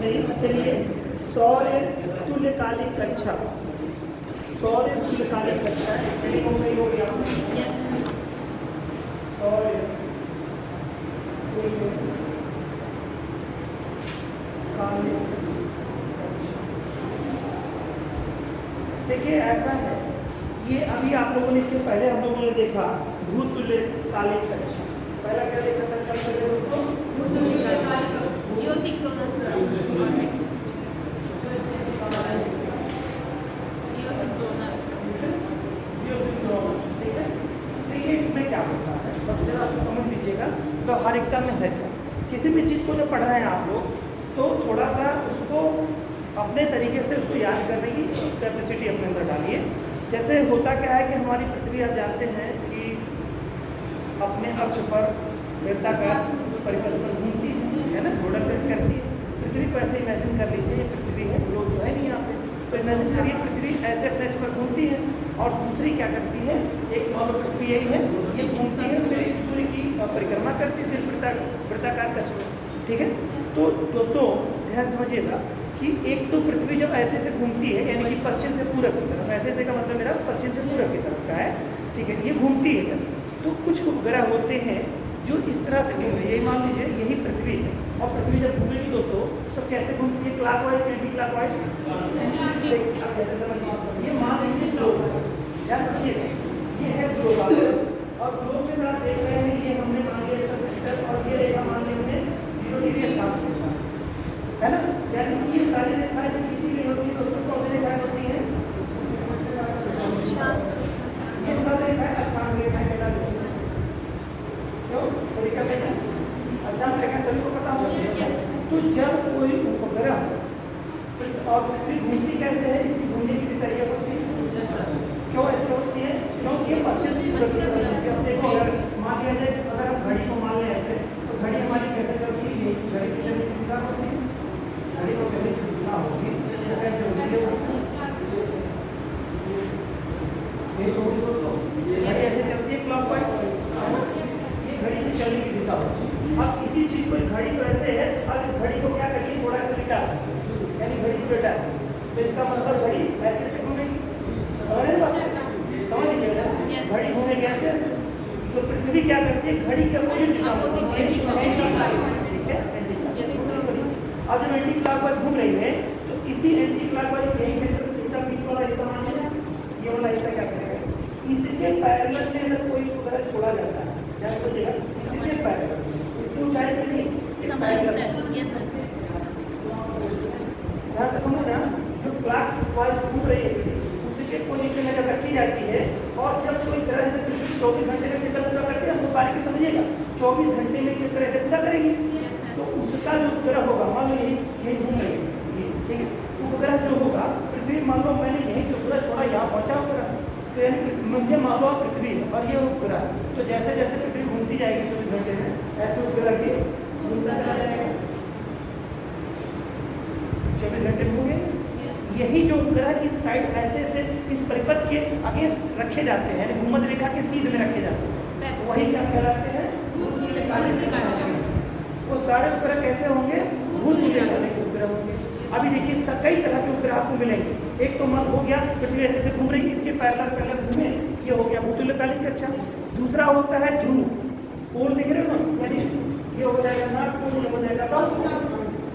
नहीं। चलिए, सौर्य तुल्यकालिक कक्षा, सौर्य तुल्यकालिक कक्षा टेलीकॉम में हो गया। सौर्य तुल्यकालिक, देखिए ऐसा है, ये अभी आप लोगों ने इसके पहले हम लोगों ने देखा भूतुल्यकालिक कक्षा। पहला क्या देखा था कल पहले दोस्तों? जियोसिंक्रोनस। ठीक है, देखिए इसमें क्या होता है, बस जरा सा समझ लीजिएगा व्यवहारिकता में है क्या। किसी भी चीज़ को जब पढ़ रहे हैं आप लोग तो थोड़ा सा उसको अपने तरीके से उसको याद करने की कैपेसिटी अपने अंदर डालिए। जैसे होता क्या है कि हमारी पृथ्वी आप जानते हैं कि अपने अक्ष पर वृत्ताकार परिकल्पन घूमती है ना, रोटेट करती है। पृथ्वी को ऐसे इमेजिन कर लीजिए, ये पृथ्वी है, लोग तो है नहीं यहाँ पे, तो इमेजिन करिए पृथ्वी ऐसे अपने अक्ष पर घूमती है और दूसरी क्या करती है, एक और पृथ्वी यही है, ये घूमती है, फिर सूर्य की परिक्रमा करती है, फिर वृत्ताकार कक्ष में। ठीक है, तो दोस्तों ध्यान समझिएगा कि एक तो पृथ्वी जब ऐसे से घूमती है, यानी कि पश्चिम से पूरब की तरफ, ऐसे से का मतलब मेरा पश्चिम से पूरब की तरफ का है। ठीक है, ये घूमती है जब, तो कुछ उपग्रह होते हैं जो इस तरह से घूम रहे हैं। यही मान लीजिए यही पृथ्वी है, और पृथ्वी जब घूमेगी दोस्तों तो कैसे घूमती है, क्लॉकवाइज एंटी क्लॉकवाइज। ये मान लीजिए ग्लोब, ध्यान समझिएगा, ये है ग्लोब और ग्लोब में आप देख रहे हैं, ये हमने मान लिया इसका सेंटर और ये रेखा मान ली हमने 0 डिग्री अक्षांश है ना, यानी कि ये सारी रेखाएं जो खींची गई होती है दोस्तों कौन सी रेखाएं होती हैं, ये सारी रेखाएं अक्षांश रेखाएं कहलाती हैं। क्यों तरीका क्या है, अक्षांश रेखाएं सभी को पता होती है। तो जब कोई उपग्रह और पृथ्वी घूमती कैसे है, इसकी घूमने की दिशा ये होती है, क्यों ऐसे होती है, क्योंकि पश्चिम की तरफ देखो, अगर मान लिया जाए अगर हम घड़ी को मान लें ऐसे, तो घड़ी हमारी कैसे चलती है, घड़ी की चलने की दिशा होती है, घड़ी को चलने की दिशा होगी कैसे होती है, घड़ी ऐसे चलती है क्लॉकवाइज, ये घड़ी की चलने की दिशा होती है। अब इसी चीज को घड़ी तो ऐसे है, अब इस घड़ी को क्या करिए थोड़ा सा लिटा, यानी घड़ी को लिटा, तो इसका मतलब घड़ी ऐसे से घूमेगी, समझ लीजिएगा, घड़ी घूमेगी ऐसे ऐसे। तो पृथ्वी क्या करती है, घड़ी के अपोजिट दिशा में, ठीक है, अब जब एंटी क्लॉकवाइज घूम रही है तो इसी एंटी क्लॉकवाइज यही सेंटर, इसका बीच वाला हिस्सा मान लेना, ये वाला हिस्सा क्या करेगा, इसके पैरेलल में अगर कोई उपग्रह छोड़ा जाता है, ध्यान रखिएगा, इसके पैरेलल, इसकी ऊंचाई पे नहीं, इसके पैरेलल, ध्यान से समझना, जो क्लॉकवाइज घूम रही है उसके पोजीशन में जब रखी जाती है, और जब कोई ग्रह से 24 घंटे का चक्कर पूरा करते हैं, हम बारीकी समझिएगा, 24 घंटे में चक्कर ऐसे पूरा करेगी, तो उसका जो उपग्रह होगा, मान लो यही घूम रही है, ठीक है, उपग्रह जो होगा पृथ्वी, मान लो मैंने यहीं से उपग्रह छोड़ा, यहाँ पहुँचा उपग्रह, तो यानी मुझे मान लो पृथ्वी है और ये उपग्रह, तो जैसे जैसे पृथ्वी घूमती जाएगी 24 घंटे में, ऐसे उपग्रह भी घूमता चला जाएगा, 24 घंटे में घूमेंगे। यही जो उपग्रह इस साइड ऐसे से इस परिपथ के अगेंस्ट रखे जाते हैं, भूमध्य रेखा के सीध में रखे जाते हैं, वही क्या कहलाते हैं, वो सारे उपग्रह कैसे होंगे, भूतुल्यकालिक उपग्रह होंगे। अभी देखिए कई तरह के उपग्रह आपको मिलेंगे, एक तो मन हो गया पृथ्वी ऐसे से घूम रही है, इसके पैरेलल पैरेलल घूमे, ये हो गया भूतुल्यकालिक कक्षा। दूसरा होता है ध्रुव, पोल देख रहे हो ना, यानी ये हो जाएगा नॉर्थ पोल, ये हो जाएगा साउथ पोल।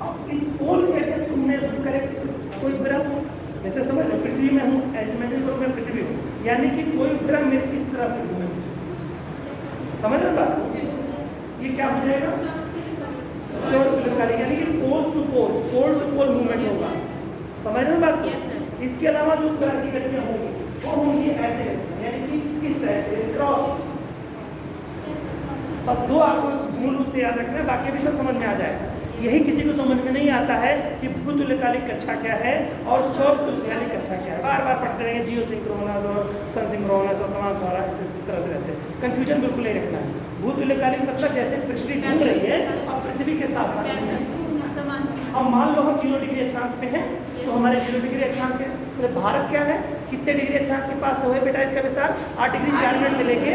अब इस पोल के अगेंस्ट घूमने करे कोई उपग्रह, जैसे समझ लो पृथ्वी में हूँ, ऐसे इमेजिन करो मैं पृथ्वी हूँ, यानी कि कोई उपग्रह मेरे इस तरह से घूमे, समझ रहे बात, ये क्या हो जाएगा, यानी कि पोल टू पोल मूवमेंट होगा, समझ रहे बात। इसके अलावा जो उपग्रह की गतियाँ होंगी वो होंगी ऐसे, यानी कि इस टाइप से क्रॉस। बस दो आपको मूल रूप से याद रखना है, बाकी भी सब समझ में आ जाएगा। यही किसी को समझ में नहीं आता है कि भूतुल्यकालिक कक्षा क्या है और सौरतुल्यकालिक कक्षा क्या है, बार बार पढ़ते रहेंगे जियोसिंक्रोनस और सनसिंक्रोनस और तमाम थोड़ा इस तरह से रहते हैं, कंफ्यूजन बिल्कुल नहीं रखना है। भूतुल्यकालिक मतलब जैसे पृथ्वी घूम रही है, अब पृथ्वी के साथ साथ अब मान लो हम 0 डिग्री अक्षांश पे हैं, तो हमारे 0 डिग्री अक्षांश के तो भारत क्या है, कितने डिग्री अक्षांश के पास हुए बेटा इसका विस्तार, 8 डिग्री 4 मिनट से लेके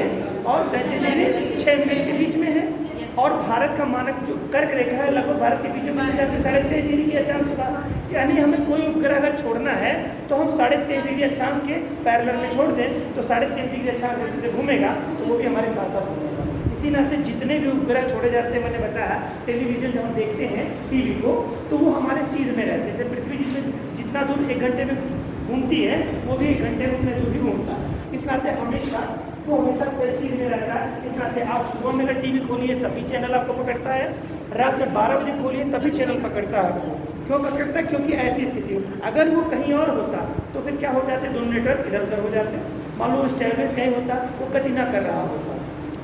और 37 डिग्री 6 मिनट के बीच में है, और भारत का मानक जो कर्क रेखा है लगभग भारत के बीचों बीच से 23.5 डिग्री की अक्षांश के साथ, यानी हमें कोई उपग्रह अगर छोड़ना है तो हम 23.5 डिग्री अक्षांश के पैरेलल में छोड़ दें तो 23.5 डिग्री अक्षांश ऐसे से घूमेगा तो वो भी हमारे साथ साथ घूमेगा। इसी नाते जितने भी उपग्रह छोड़े जाते हैं, मैंने बताया टेलीविजन जब हम देखते हैं टीवी को, तो वो हमारे सीध में रहते हैं। जैसे पृथ्वी जितना दूर 1 घंटे में घूमती है वो भी 1 घंटे में उतने दूर ही घूमता है। इस नाते हमेशा सही सीध में रहता है। इस नाते आप सुबह में अगर टीवी खोलिए तभी चैनल आपको पकड़ता है, रात में 12 बजे खोलिए तभी चैनल पकड़ता है। क्यों पकड़ता है? क्योंकि ऐसी स्थिति हो। अगर वो कहीं और होता तो फिर क्या हो जाते, दोनों नेटवर्क इधर उधर हो जाते। मान लो स्टेबलिश कहीं होता, वो गति ना कर रहा होता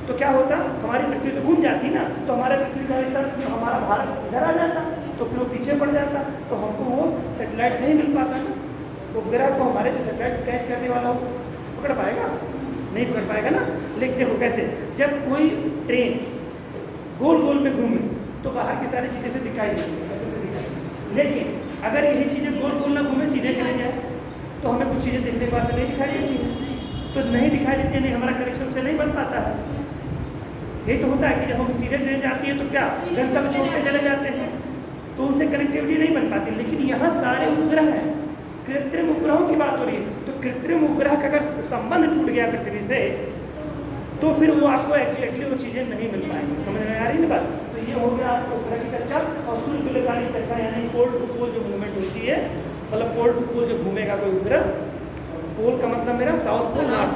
तो क्या होता, हमारी पृथ्वी तो घूम जाती ना, तो हमारे पृथ्वी का हिस्सा हमारा भारत इधर आ जाता, तो फिर वो पीछे पड़ जाता, तो हमको वो सेटेलाइट नहीं मिल पाता ना। उपग्रह को हमारे जो सेटेलाइट कैच करने वाला हो पकड़ पाएगा? नहीं पकड़ पाएगा ना। लेकिन देखो कैसे, जब कोई ट्रेन गोल गोल में घूमे तो बाहर की सारी चीज़ें से दिखाई देती है, ऐसे से दिखाई। लेकिन अगर यही चीज़ें गोल गोल ना घूमे, सीधे चले जाए तो हमें कुछ चीज़ें देखने के बाद नहीं दिखाई देती है। तो नहीं दिखाई देती है, नहीं हमारा कनेक्शन से नहीं बन पाता है। ये तो होता है कि जब हम सीधे ट्रेन जाती है तो क्या रास्ता में छोड़ते चले जाते हैं, तो उनसे कनेक्टिविटी नहीं बन पाती। लेकिन यहाँ सारे उपग्रह हैं, कृत्रिम उपग्रहों की बात हो रही है। तो कृत्रिम उपग्रह का अगर संबंध टूट गया पृथ्वी से तो फिर वो आपको एग्जैक्टली वो चीज़ें नहीं मिल पाएंगी। समझ में आ रही है बात? तो ये हो गया आपको उपग्रह की कक्षा। और सूर्य तुल्यकालिक कक्षा यानी पोल टू पोल जो मूवमेंट होती है, मतलब पोल टू पोल जो घूमेगा कोई उपग्रह, पोल का मतलब मेरा south pole north,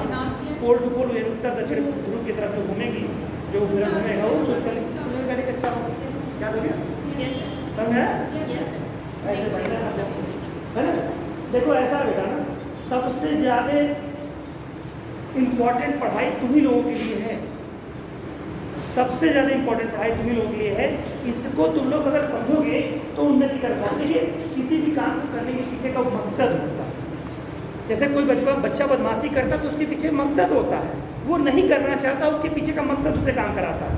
pole to pole यानी उत्तर दक्षिण ध्रुव की तरफ जो घूमेगी, जो उपग्रह घूमेगा वो सूर्य कक्षा होगा। क्या हो गया? समझ ऐसे बढ़िया है ना। देखो ऐसा बेटा ना, सबसे ज़्यादा इम्पोर्टेंट पढ़ाई तुम्ही लोगों के लिए है। सबसे ज़्यादा इम्पोर्टेंट पढ़ाई तुम्ही लोगों के लिए है। इसको तुम लोग अगर समझोगे तो उन्नति कर पाओगे। देखिए किसी भी काम को करने के पीछे का मकसद होता है। जैसे कोई बच्चा बदमाशी करता है तो उसके पीछे मकसद होता है, वो नहीं करना चाहता, उसके पीछे का मकसद उसे काम कराता है।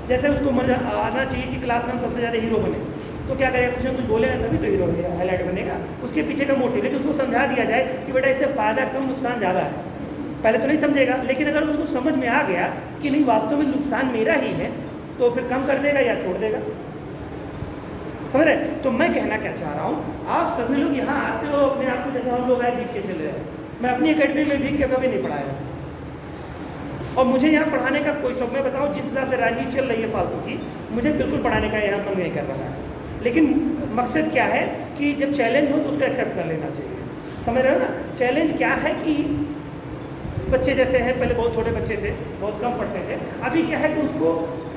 जैसे उसको आना चाहिए कि क्लास में हम सबसे ज़्यादा हीरो बने, तो क्या करेगा, कुछ ना कुछ बोलेगा तभी तो हीरो हाईलाइट बनेगा। उसके पीछे का मोटिव, लेकिन उसको समझा दिया जाए कि बेटा इससे फ़ायदा कम नुकसान ज़्यादा है। पहले तो नहीं समझेगा, लेकिन अगर उसको समझ में आ गया कि नहीं वास्तव में नुकसान मेरा ही है, तो फिर कम कर देगा या छोड़ देगा। समझ रहे? तो मैं कहना क्या चाह रहा हूँ, आप सभी लोग यहाँ आते हो अपने आप को जैसे हम लोग आए भीग के चले रहे। मैं अपनी अकेडमी में भीग के कभी नहीं पढ़ाया, और मुझे यहाँ पढ़ाने का कोई शौक, मैं बताऊँ जिस हिसाब से राजनीति चल रही है फालतू की, मुझे बिल्कुल पढ़ाने का यहाँ मन नहीं कर रहा है। लेकिन मकसद क्या है कि जब चैलेंज हो तो उसको एक्सेप्ट कर लेना चाहिए। समझ रहे हो ना? चैलेंज क्या है कि बच्चे जैसे हैं, पहले बहुत थोड़े बच्चे थे, बहुत कम पढ़ते थे, अभी क्या है कि उसको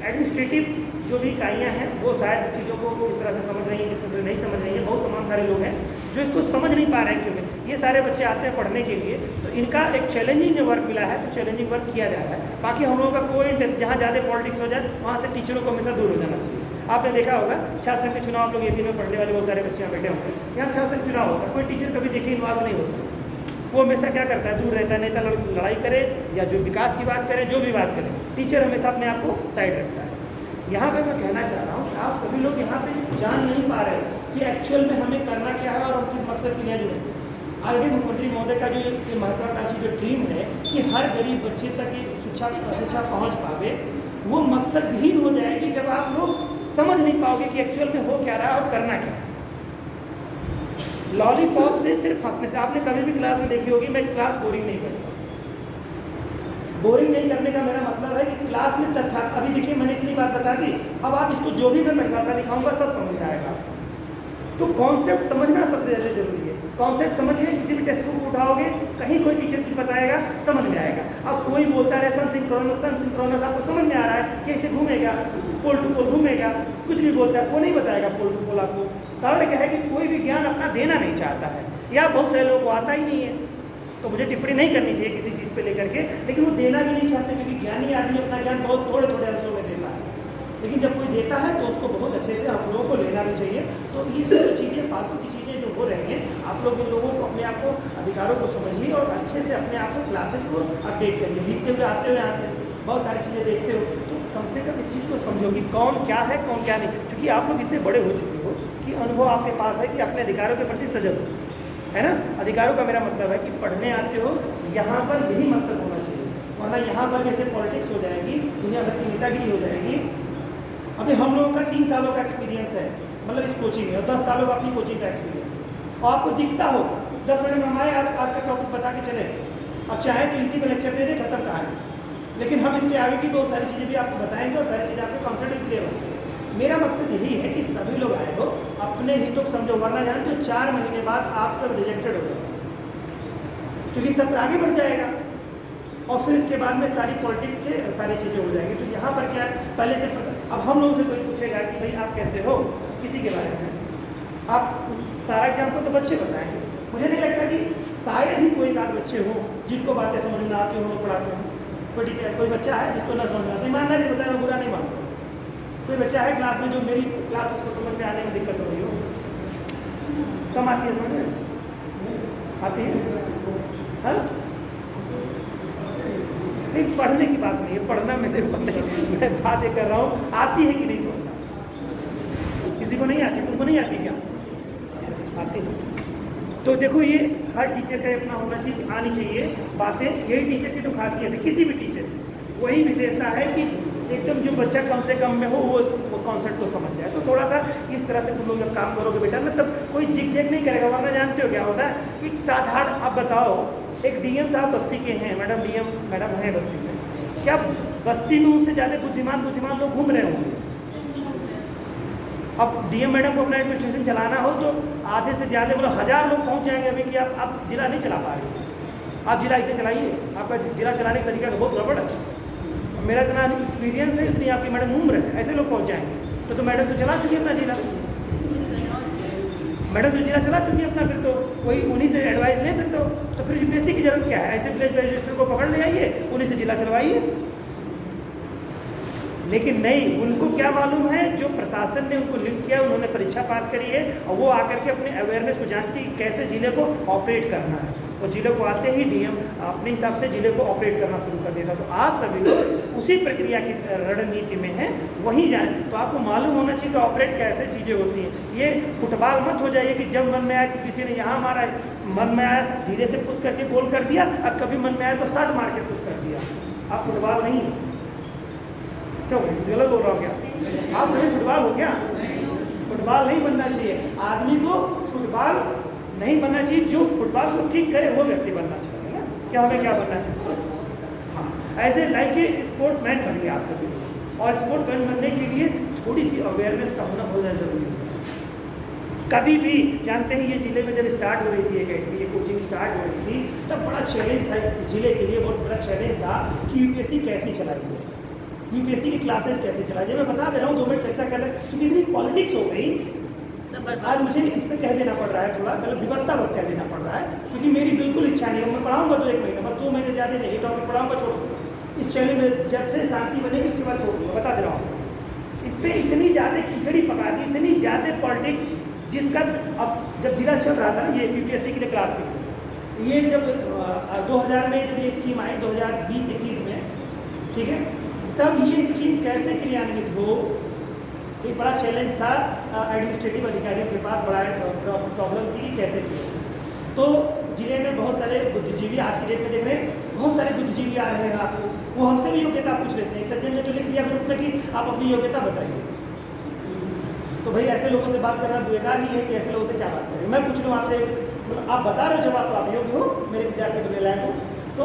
एडमिनिस्ट्रेटिव जो भी इकाइयाँ हैं वो शायद चीज़ों को किस तरह से समझ रही हैं, किस तरह नहीं समझ रही हैं। बहुत तमाम सारे लोग हैं जो इसको समझ नहीं पा रहे हैं। क्योंकि ये सारे बच्चे आते हैं पढ़ने के लिए, तो इनका एक चैलेंजिंग वर्क मिला है, तो चैलेंजिंग वर्क किया जा रहा है। बाकी हम लोगों का कोई इंटरेस्ट, जहाँ ज़्यादा पॉलिटिक्स हो जाए वहाँ से टीचरों को हमेशा दूर हो जाना चाहिए। आपने देखा होगा छात्र संघ के चुनाव, आप लोग AP में पढ़ने वाले बहुत सारे बच्चे यहाँ बैठे होंगे, यहाँ छात्र संघ चुनाव होता है, कोई टीचर कभी देखिए इन्वॉल्व नहीं होता। वो हमेशा क्या करता है, दूर रहता है, नेता लड़ाई करे या जो विकास की बात करे, जो भी बात करे, टीचर हमेशा अपने आप को साइड रखता है। यहाँ पे मैं कहना चाह रहा हूँ कि आप सभी लोग यहाँ पे जान नहीं पा रहे कि एक्चुअल में हमें करना क्या है और हम किस मकसद के लिए जुड़े। आगे मुख्यमंत्री महोदय का जो महत्वाकांक्षी जो ड्रीम है कि हर गरीब बच्चे तक ये शिक्षा पहुँच पावे, वो मकसद भी हो जाएगी जब आप लोग समझ नहीं पाओगे कि एक्चुअल में हो क्या रहा है और करना क्या है। लॉलीपॉप से सिर्फ हंसने से, आपने कभी भी क्लास में देखी होगी, मैं क्लास बोरिंग नहीं करता। बोरिंग नहीं करने का मेरा मतलब है कि क्लास में तथा, अभी देखिए मैंने इतनी बात बता दी, अब आप इसको जो भी मैं परिभाषा दिखाऊंगा सब समझ में आएगा। तो कॉन्सेप्ट समझना सबसे ज़्यादा जरूरी है। कॉन्सेप्ट समझिए, किसी भी टेक्स्ट बुक उठाओगे, कहीं कोई टीचर कुछ बताएगा, समझ में आएगा। अब कोई बोलता है सन सिंक्रोनस, आपको समझ में आ रहा है कि ऐसे घूमेगा, पोल टू पोल घूमेगा, कुछ भी बोलता है वो नहीं बताएगा पोल टू पोल आपको। कारण क्या है कि कोई भी ज्ञान अपना देना नहीं चाहता है, या बहुत सारे लोगों को आता ही नहीं है। तो मुझे टिप्पणी नहीं करनी चाहिए किसी चीज़ पे लेकर के, लेकिन वो देना भी नहीं चाहते, क्योंकि ज्ञानी आदमी अपना ज्ञान बहुत थोड़े थोड़े अंशों में देता है। लेकिन जब कोई देता है तो उसको बहुत अच्छे से हम लोगों को लेना भी चाहिए। तो ये सब चीज़ें, फालतू की चीज़ें जो हो रही हैं, आप लोग इन लोगों को अपने आप को, अधिकारों को समझिए और अच्छे से अपने आप को क्लासेज को अपडेट करिए। भीगते हुए आते हुए यहाँ से बहुत सारी चीज़ें देखते हो, तो कम से कम इस चीज़ को समझो कि कौन क्या है कौन क्या नहीं। क्योंकि आप लोग इतने बड़े हो चुके हो कि अनुभव आपके पास है कि अपने अधिकारों के प्रति सजग हो, है ना। अधिकारों का मेरा मतलब है कि पढ़ने आते हो, यहाँ पर यही मकसद होना चाहिए, वरना यहाँ पर जैसे पॉलिटिक्स हो जाएगी, दुनिया भर की नेतागिरी हो जाएगी, अभी हम लोगों का 3 सालों का एक्सपीरियंस है, मतलब इस कोचिंग में, और 10 सालों का अपनी कोचिंग का एक्सपीरियंस है। और आपको दिखता हो 10 मिनट में हमारे आज का टॉपिक बता के चले, अब चाहे तो इसी में लेक्चर दे दे, खत्म कहानी। लेकिन हम इसके आगे की बहुत सारी चीज़ें भी आपको बताएंगे और सारी चीज़ें आपके कॉन्सेप्ट भी क्लियर होंगे। मेरा मकसद यही है कि सभी लोग आए हो, अपने हितों को समझो, वरना जाने तो 4 महीने बाद आप सब रिजेक्टेड हो जाओ, क्योंकि सत्र आगे बढ़ जाएगा और फिर इसके बाद में सारी पॉलिटिक्स के सारी चीज़ें हो जाएंगी। तो यहाँ पर क्या है, पहले तो अब हम लोगों से कोई पूछेगा कि भाई आप कैसे हो, किसी के बारे में आप सारा एग्जाम को तो बच्चे बताएंगे। मुझे नहीं लगता कि शायद ही कोई एक बच्चे हो जिनको बातें समझ में आती हो, पढ़ाते हो। कोई टीचर, कोई बच्चा है जिसको ना समझ में आता, ईमानदारी से बताया, मैं बुरा नहीं मानता। कोई बच्चा है क्लास में जो मेरी क्लास उसको समझ में आने में दिक्कत हो रही हो, कम आती है समझ में आती है, हाँ? नहीं, पढ़ने की बात नहीं है, पढ़ना मेरे मैं बात ये कर रहा हूँ, आती है कि नहीं समझना। किसी को नहीं आती, तुमको नहीं आती क्या? आती है। तो देखो ये हर टीचर का अपना होना चाहिए, आनी चाहिए बातें। यही टीचर की तो खासियत है, किसी भी टीचर की वही विशेषता है कि एकदम जो बच्चा कम से कम में हो वो कॉन्सेप्ट को समझ जाए। तो थोड़ा सा इस तरह से तुम लोग जब काम करोगे बेटा, मतलब कोई झिक झिक नहीं करेगा। वरना जानते हो क्या होता है, एक साधारण, आप बताओ, एक डीएम साहब बस्ती के हैं, डीएम मैडम हैं बस्ती में, क्या बस्ती में उनसे ज़्यादा बुद्धिमान लोग घूम रहे होंगे? अब डीएम मैडम को अपना एडमिनिस्ट्रेशन चलाना हो तो आधे से ज़्यादा, मतलब 1000 लोग पहुंच जाएंगे अभी कि आप जिला नहीं चला पा रहे, आप जिला इसे चलाइए, आपका जिला चलाने का तरीका बहुत गड़बड़ है। मेरा इतना एक्सपीरियंस है, इतनी आपकी मैडम उम्र है, ऐसे लोग पहुंच जाएंगे। तो मैडम तो चला चुकी है अपना जिला, मैडम तो जिला चला चुकी है अपना, फिर तो वही उन्हीं से एडवाइस लें। फिर फिर यूपीएससी की जरूरत क्या है? ऐसे विलेज रजिस्टर को पकड़ ले आइए, उन्हीं से जिला चलवाइए। लेकिन नहीं, उनको क्या मालूम है, जो प्रशासन ने उनको लिंक किया, उन्होंने परीक्षा पास करी है और वो आकर के अपने अवेयरनेस को जानती है कैसे जिले को ऑपरेट करना है, और जिले को आते ही डीएम अपने हिसाब से जिले को ऑपरेट करना शुरू कर देता। तो आप सभी लोग उसी प्रक्रिया की रणनीति में हैं, वहीं जाएं। तो आपको मालूम होना चाहिए कि ऑपरेट कैसे चीज़ें होती हैं। ये फुटबॉल मत हो जाइए कि जब मन में आया कि किसी ने यहाँ मारा है, मन में आया धीरे से पुश करके गोल कर दिया, और कभी मन में आया तो शॉट मार के पुश कर दिया। आप फुटबॉल नहीं, क्यों गलत बोल रहा हूँ क्या? आप सभी फुटबॉल हो क्या? फुटबॉल नहीं बनना चाहिए आदमी को, फुटबॉल नहीं बनना चाहिए। जो फुटबॉल को ठीक करे वो व्यक्ति बनना चाहिए ना। क्या हमें क्या बनना है? हाँ, ऐसे लाइक ए स्पोर्ट मैन बनिए आप सभी, और स्पोर्ट मैन बनने के लिए थोड़ी सी अवेयरनेस का होना बहुत ज़्यादा ज़रूरी है। कभी भी जानते हैं, ये जिले में जब स्टार्ट हो रही थी एकेडमी, ये कोचिंग स्टार्ट हो रही थी, तब बड़ा चैलेंज था इस जिले के लिए, बहुत बड़ा चैलेंज था कि यूपीएससी कैसे चलाई जाए, यूपीएससी की क्लासेस कैसे चलाई जाए। मैं बता दे रहा हूँ, 2 मिनट चर्चा कर रहे हैं, क्योंकि इतनी पॉलिटिक्स हो गई आज मुझे इस पर कह देना पड़ रहा है, थोड़ा मतलब व्यवस्था बस कह देना पड़ रहा है, क्योंकि मेरी बिल्कुल इच्छा नहीं है। मैं पढ़ाऊंगा तो 1 महीना, बस 2 महीने ज़्यादा नहीं, ये टॉपिक पढ़ाऊंगा, छोड़ दूँगा। इस चैनल में जब से शांति बनेगी उसके बाद छोड़ दूँगा, बता दे रहा हूँ। इस पर इतनी ज़्यादा खिचड़ी पका दी, इतनी ज़्यादा पॉलिटिक्स, जिसका अब जब जिला चल रहा था ना, ये यूपीएससी के लिए क्लास के लिए, ये जब 2000 में जब ये स्कीम आई, 2020-21 में, ठीक है, तब ये स्कीम कैसे क्रियान्वित हो, एक बड़ा चैलेंज था एडमिनिस्ट्रेटिव अधिकारियों के पास, बड़ा प्रॉब्लम थी कि कैसे किया। तो जिले में बहुत सारे बुद्धिजीवी, आज की डेट में देख रहे हैं बहुत सारे बुद्धिजीवी आ रहे हैं, आपको वो हमसे भी योग्यता पूछ लेते हैं। एक सज्जन ने तो लिख दिया ग्रुप में कि आप अपनी योग्यता बताइए। तो भाई ऐसे लोगों से बात करना बेकार ही है कि ऐसे लोगों से क्या बात करें। मैं पूछ लूँ आपसे, आप बता रहे हो जवाब तो आप योग्य हो, मेरे विद्यार्थी बनने लायक हो। तो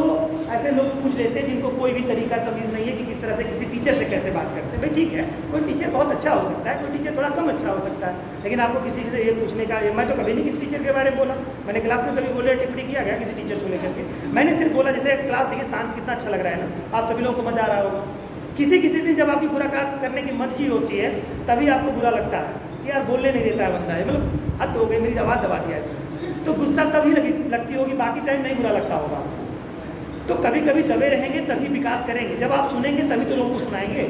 ऐसे लोग पूछ लेते हैं जिनको कोई भी तरीका तमीज़ नहीं है कि किस तरह से किसी टीचर से कैसे बात करते हैं। भाई ठीक है, कोई टीचर बहुत अच्छा हो सकता है, कोई टीचर थोड़ा कम अच्छा हो सकता है, लेकिन आपको किसी से ये पूछने का, मैं तो कभी नहीं किसी टीचर के बारे में बोला, मैंने क्लास में कभी बोले टिप्पणी किया गया किसी टीचर को लेकर के। मैंने सिर्फ बोला जैसे क्लास देखिए शांत कितना अच्छा लग रहा है ना, आप सभी लोगों को मज़ा आ रहा होगा। किसी दिन जब आपकी मुलाकात करने की मर्जी होती है तभी आपको बुरा लगता है कि यार बोलने नहीं देता है बंदा है, मतलब हद हो गई, मेरी आवाज़ दबा दिया ऐसे, तो गुस्सा तभी लगती होगी, बाकी टाइम नहीं बुरा लगता होगा। तो कभी कभी दबे रहेंगे तभी विकास करेंगे, जब आप सुनेंगे तभी तो लोगों को सुनाएंगे।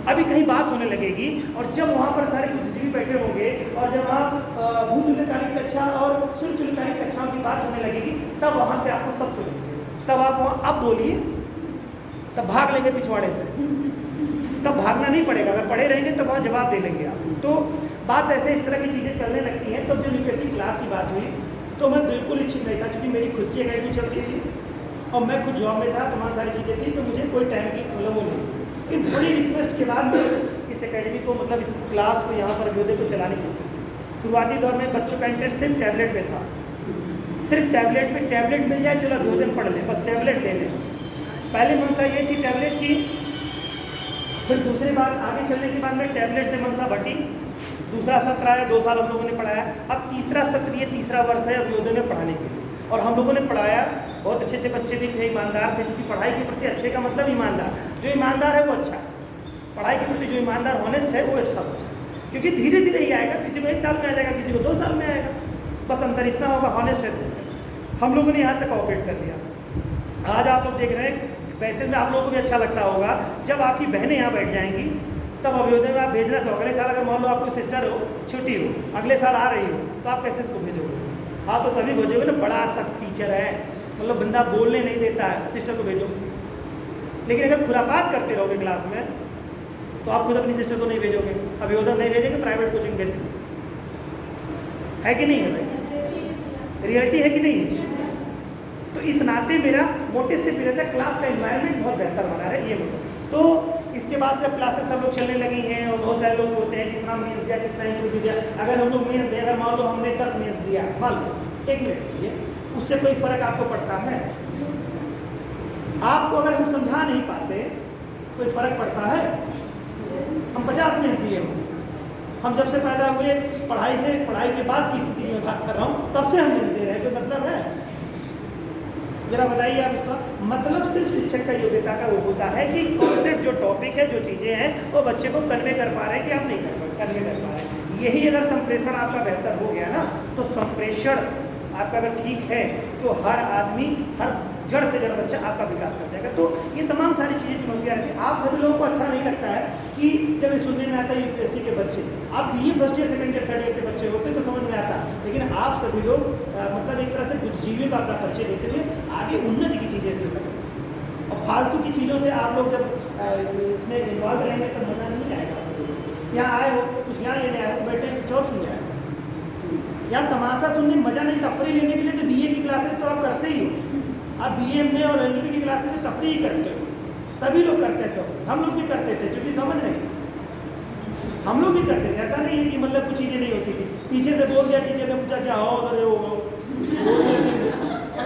अभी कहीं बात होने लगेगी और जब वहाँ पर सारे बुद्धिजीवी बैठे होंगे और जब वहाँ भूतुल्यकालिक कक्षा और सूर्यतुल्यकालिक कक्षाओं की बात होने लगेगी, तब वहाँ पे आपको सब सुनेंगे, तब आप वहाँ अब बोलिए, तब भाग लेंगे पिछवाड़े से, तब भागना नहीं पड़ेगा, अगर पड़े रहेंगे तब वहाँ जवाब दे लेंगे आप। तो बात ऐसे इस तरह की चीज़ें चलने लगती हैं। तब जब यूपीएससी क्लास की बात हुई तो मैं बिल्कुल इच्छुक नहीं था, क्योंकि मेरी खुद की अकेडमी चलती थी और मैं खुद जॉब में था, तमाम सारी चीज़ें थी, तो मुझे कोई टाइम की मतलब वो नहीं। लेकिन बड़ी रिक्वेस्ट के बाद मैं इस एकेडमी को मतलब इस क्लास को यहाँ पर अभ्योदय को चलाने की कोशिश की। शुरुआती दौर में बच्चों का इंटरेस्ट सिर्फ टैबलेट पे था, सिर्फ टैबलेट पे, टैबलेट मिल जाए चलो अभ्योदय में पढ़ लें, बस टैबलेट ले लें। पहले मंशा ये थी टैबलेट की, फिर दूसरी बार आगे चलने के बाद में टैबलेट से मंशा बढ़ी, दूसरा सत्र आया, 2 साल हम लोगों ने पढ़ाया, अब तीसरा सत्र, ये तीसरा वर्ष है अभ्योदय में पढ़ाने के लिए। और हम लोगों ने पढ़ाया, बहुत अच्छे अच्छे बच्चे भी थे, ईमानदार थे, क्योंकि पढ़ाई के प्रति अच्छे का मतलब ईमानदार, जो ईमानदार है वो अच्छा, पढ़ाई के प्रति जो ईमानदार हॉनेस्ट है वो अच्छा बच्चा, क्योंकि धीरे धीरे ही आएगा, किसी को 1 साल में आ जाएगा, किसी को 2 साल में आएगा, बस अंतर इतना होगा, हॉनेस्ट है तो। हम लोगों ने यहाँ तक ऑपरेट कर लिया। आज आप लोग देख रहे हैं, वैसे में आप लोगों को भी अच्छा लगता होगा जब आपकी बहनें यहाँ बैठ जाएंगी, तब अभ्योदय में आप भेजना चाहो। अगले साल अगर मान लो आपको सिस्टर हो, छुट्टी हो, अगले साल आ रही हो, तो आप कैसे इसको भेजोगे? आप तो तभी भेजोगे ना, बड़ा सख्त टीचर है, मतलब बंदा बोलने नहीं देता है, सिस्टर को भेजो। लेकिन अगर खुरापात करते रहोगे क्लास में, तो आप खुद अपनी सिस्टर को नहीं भेजोगे, अभ्योदय नहीं भेजेंगे, प्राइवेट कोचिंग भेजते है कि नहीं है भाई? रियलिटी है कि नहीं है? तो इस नाते मेरा मोटिव सिर्फ रहता है क्लास का एनवायरनमेंट बहुत बेहतर बना है, ये मतलब। तो इसके बाद से क्लासेस सब लोग चलने लगी हैं, और बहुत सारे लोग होते हैं कितना मेंस दिया, कितना इंटरव्यू दिया। अगर हम लोग मेंस दें, अगर मान लो हमने 10 मेंस दिया, मान लो 1 मिनट दिए, उससे कोई फर्क आपको पड़ता है? आपको अगर हम समझा नहीं पाते कोई फर्क पड़ता है? हम 50 मेंस दिए हो, हम जब से पैदा हुए पढ़ाई के बाद की स्थिति में बात कर रहा हूँ, तब से हम मेंस दे रहे हैं, कोई मतलब है? जरा बताइए आप उसका मतलब। सिर्फ शिक्षक का योग्यता का वो होता है कि कॉन्सेप्ट, जो टॉपिक है, जो चीज़ें हैं, वो बच्चे को कन्वे कर पा रहे हैं कि आप नहीं कन्वे कर पा रहे हैं। यही अगर संप्रेषण आपका बेहतर हो गया ना, तो संप्रेषण आपका अगर ठीक है, तो हर आदमी, हर जड़ से जड़ बच्चा आपका विकास कर जाएगा। तो ये तमाम सारी चीज़ें चुनौतियाँ रहती हैं। आप सभी लोगों को अच्छा नहीं लगता है कि जब ये सुनने में आता है यूपीएससी के बच्चे, आप BA first year, second year, third year के बच्चे होते तो समझ में आता, लेकिन आप सभी लोग मतलब एक तरह से बुद्धिजीवियों का अपना परिचय देते हुए आगे उन्नति की चीज़ें इसमें करें। और फालतू की चीज़ों से आप लोग जब इसमें इन्वॉल्व रहेंगे तो मज़ा नहीं आएगा। यहाँ आए हो, कुछ ज्ञान लेने आए हो, तो बैठे कुछ और सुन आए, यहाँ तमाशा सुनने मज़ा नहीं, तफरी लेने के लिए तो BA की क्लासेस तो आप करते ही हो। आप BA में और LLB की क्लासेस में तफरी ही करते हो, सभी लोग करते थे, हम लोग भी करते थे, क्योंकि समझ नहीं, हम लोग भी करते थे। ऐसा नहीं है कि मतलब कुछ चीज़ें नहीं होती थी। पीछे से बोल दिया, टीचर ने पूछा क्या हो, अरे हो,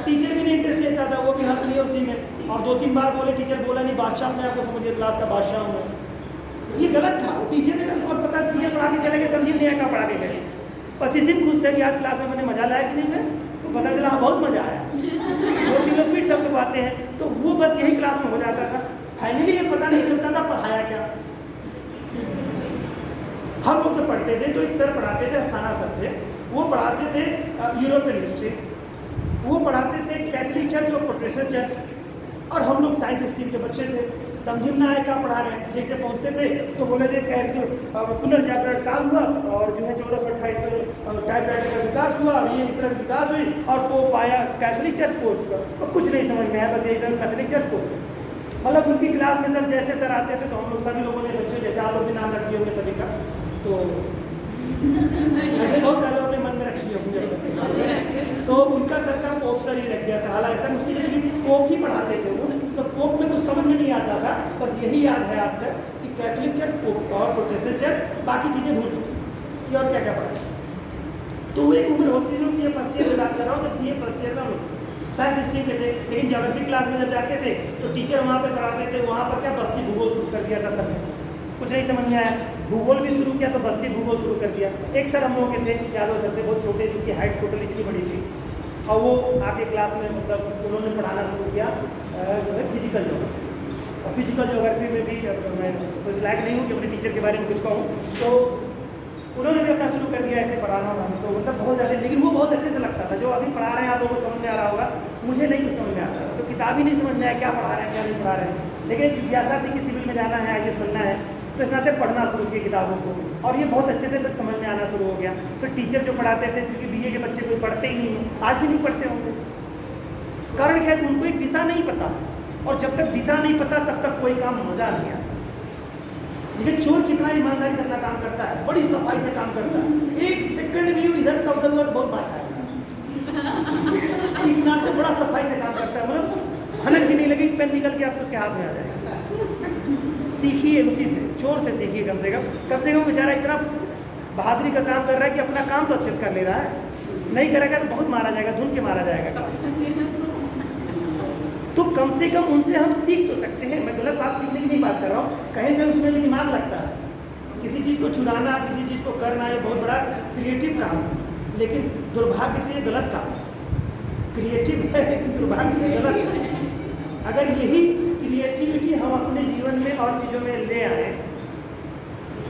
टीचर भी नहीं इंटरेस्ट लेता था, वो भी हंस लिया उसी में, और 2-3 बार बोले, टीचर बोला नहीं, बादशाह ने आपको समझिए क्लास का बादशाह हूँ मैं। ये गलत था, टीचर ने, और पता टीचर पढ़ा के चले गए, समझिए नहीं आया, पढ़ा के गए, बस इसी में खुश थे कि आज क्लास में मैंने मजा लाया कि नहीं मैं, तो पता चला बहुत मजा आया, 2-3 लोग पीठ तक पाते हैं, तो वो बस यही क्लास में हो जाता था। फाइनली ये पता नहीं चलता था पढ़ाया क्या। हम लोग तो पढ़ते थे, तो एक सर पढ़ाते थे, अस्थाना सर थे, वो पढ़ाते थे यूरोपियन हिस्ट्री, वो पढ़ाते थे कैथलिक चर्च और प्रोटेस्टेंट चर्च, और हम लोग साइंस स्ट्रीम के बच्चे थे, समझ में आए क्या पढ़ा रहे हैं। जैसे पहुँचते थे तो बोले थे पुनर्जागरण काल हुआ, और जो है 1428 में टाइपराइटर का विकास हुआ, ये इस तरह विकास हुई, और पोप आया, कैथलिक चर्च पोस्ट हुआ, और कुछ नहीं समझ में आया, बस यही सर कैथलिक चर्च पोस्ट। मतलब उनकी क्लास में सर जैसे सर आते थे, तो हम लोग सभी लोगों ने बच्चे, जैसे आप लोग भी नाम रख दिए होंगे सभी का, तो ऐसे बहुत सारे लोग अपने मन में रख दिए होंगे, तो उनका सर का पोप सर ही रख दिया था। हालांकि ऐसा कुछ नहीं, लेकिन पोप ही पढ़ाते थे वो, तो पोप में कुछ समझ में नहीं आता था, बस यही याद है आज तक कि कैथलिक चर्च, पोप और प्रोटेस्टेंट चर्च, बाकी चीज़ें भूल चुकी कि और क्या क्या पढ़ा। तो वो एक उम्र होती है, BA फर्स्ट ईयर में बात कर रहा हूँ, जब BA फर्स्ट ईयर में साइंस स्ट्रीम के थे, लेकिन ज्योग्राफी क्लास में जब जाते थे तो टीचर वहाँ पे पढ़ाते थे, वहाँ पर क्या बस्ती भूगोल शुरू कर दिया था सर ने, कुछ नहीं समझ में आया, भूगोल भी शुरू किया तो बस्ती भूगोल शुरू कर दिया। एक सर हम लोगों के थे, यादव सर थे, बहुत छोटे, जिनकी हाइट टोटल इतनी बड़ी थी, और वो आके क्लास में मतलब उन्होंने पढ़ाना शुरू किया जो है फिजिकल ज्योग्राफी। और फिजिकल ज्योग्राफी में भी मैं तो इस लायक नहीं हूँ कि अपने टीचर के बारे में कुछ कहूँ, तो उन्होंने भी अपना शुरू कर दिया ऐसे पढ़ाना, तो मतलब बहुत ज़्यादा, लेकिन वो बहुत अच्छे से लगता था। जो अभी पढ़ा रहे हैं आप लोगों को समझ में आ रहा होगा, मुझे नहीं कुछ समझ में आता था, तो किताब ही नहीं समझ में आया क्या पढ़ा रहे हैं क्या नहीं पढ़ा रहे हैं। लेकिन एक जिज्ञासा थी कि सिविल में जाना है, IAS बनना है, तो इस नाते पढ़ना शुरू किया किताबों को, और ये बहुत अच्छे से फिर समझ में आना शुरू हो गया। फिर टीचर जो पढ़ाते थे, क्योंकि BA के बच्चे कोई पढ़ते ही नहीं हैं, आज भी नहीं पढ़ते होंगे, कारण क्या है, उनको एक दिशा नहीं पता, और जब तक दिशा नहीं पता तब तक कोई काम मज़ा नहीं आता। लेकिन चोर कितना ईमानदारी से अपना काम करता है, बड़ी सफाई से काम करता है, 1 सेकंड भी इधर का उधर हुआ तो बहुत बात है, इस नाते बड़ा सफाई से काम करता है, मतलब भनक भी नहीं लगी, पेन निकल के आपको उसके हाथ में आ जाएगा। सीखिए उसी से, चोर से सीखिए कम से कम बेचारा इतना बहादुरी का काम कर रहा है कि अपना काम तो अच्छे से कर ले रहा है, नहीं करेगा तो बहुत मारा जाएगा, धुन के मारा जाएगा। तो कम से कम उनसे हम सीख तो सकते हैं। मैं गलत बात सीखने की नहीं बात कर रहा हूँ, कहीं कहीं उसमें भी दिमाग लगता है। किसी चीज़ को चुराना, किसी चीज़ को करना, ये बहुत बड़ा क्रिएटिव काम है, लेकिन दुर्भाग्य से गलत काम है। क्रिएटिव है लेकिन दुर्भाग्य से गलत है। अगर यही क्रिएटिविटी हम अपने जीवन में और चीज़ों में ले आए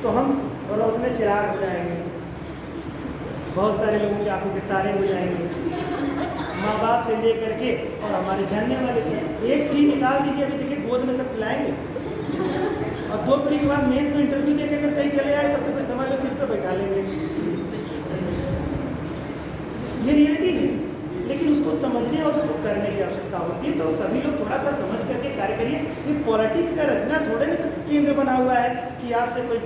तो हम रोशनी चिराग हो जाएंगे, बहुत सारे लोगों की आंखों के तारे हो जाएंगे, माँ बाप से ले करके और हमारे जानने वाले से। एक फ्री निकाल दीजिए, अभी देखिए गोद में सब खिलाएंगे, और 2 फ्री के बाद मेंस में इंटरव्यू देके अगर कहीं चले आए तब तो फिर समझ लो सीट पर बैठा लेंगे। ये रियलिटी है, लेकिन उसको समझने और उसको करने की आवश्यकता होती है। तो सभी लोग थोड़ा सा समझ करके कार्य करिए। ये पॉलिटिक्स का रचना थोड़े ना केंद्र बना हुआ है कि आपसे कोई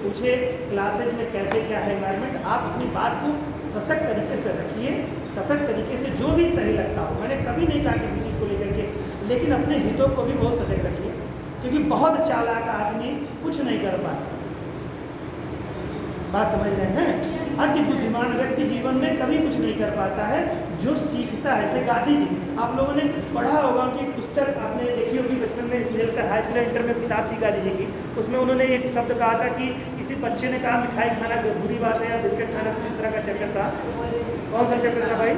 पूछे क्लासेज में कैसे क्या है एनवायरनमेंट। आप अपनी बात को सशक्त तरीके से रखिए, सशक्त तरीके से जो भी सही लगता हो। मैंने कभी नहीं कहा किसी चीज़ को लेकर के, लेकिन अपने हितों को भी बहुत सजग रखिए, क्योंकि बहुत चालाक आदमी कुछ नहीं कर पाता। बात समझ रहे हैं? अति बुद्धिमान व्यक्ति जीवन में कभी कुछ नहीं कर पाता है, जो सीखता है। जैसे गांधी जी, आप लोगों ने पढ़ा होगा कि पुस्तक आपने देखी होगी बचपन में, मुझे लगता है हाई स्कूल इंटर में किताब थी गांधी जी की, उसमें उन्होंने एक शब्द कहा था कि किसी बच्चे ने कहा मिठाई खाना बुरी बात है या बिस्किट खाना, कुछ इस तरह का चक्कर था। कौन सा चक्कर था भाई?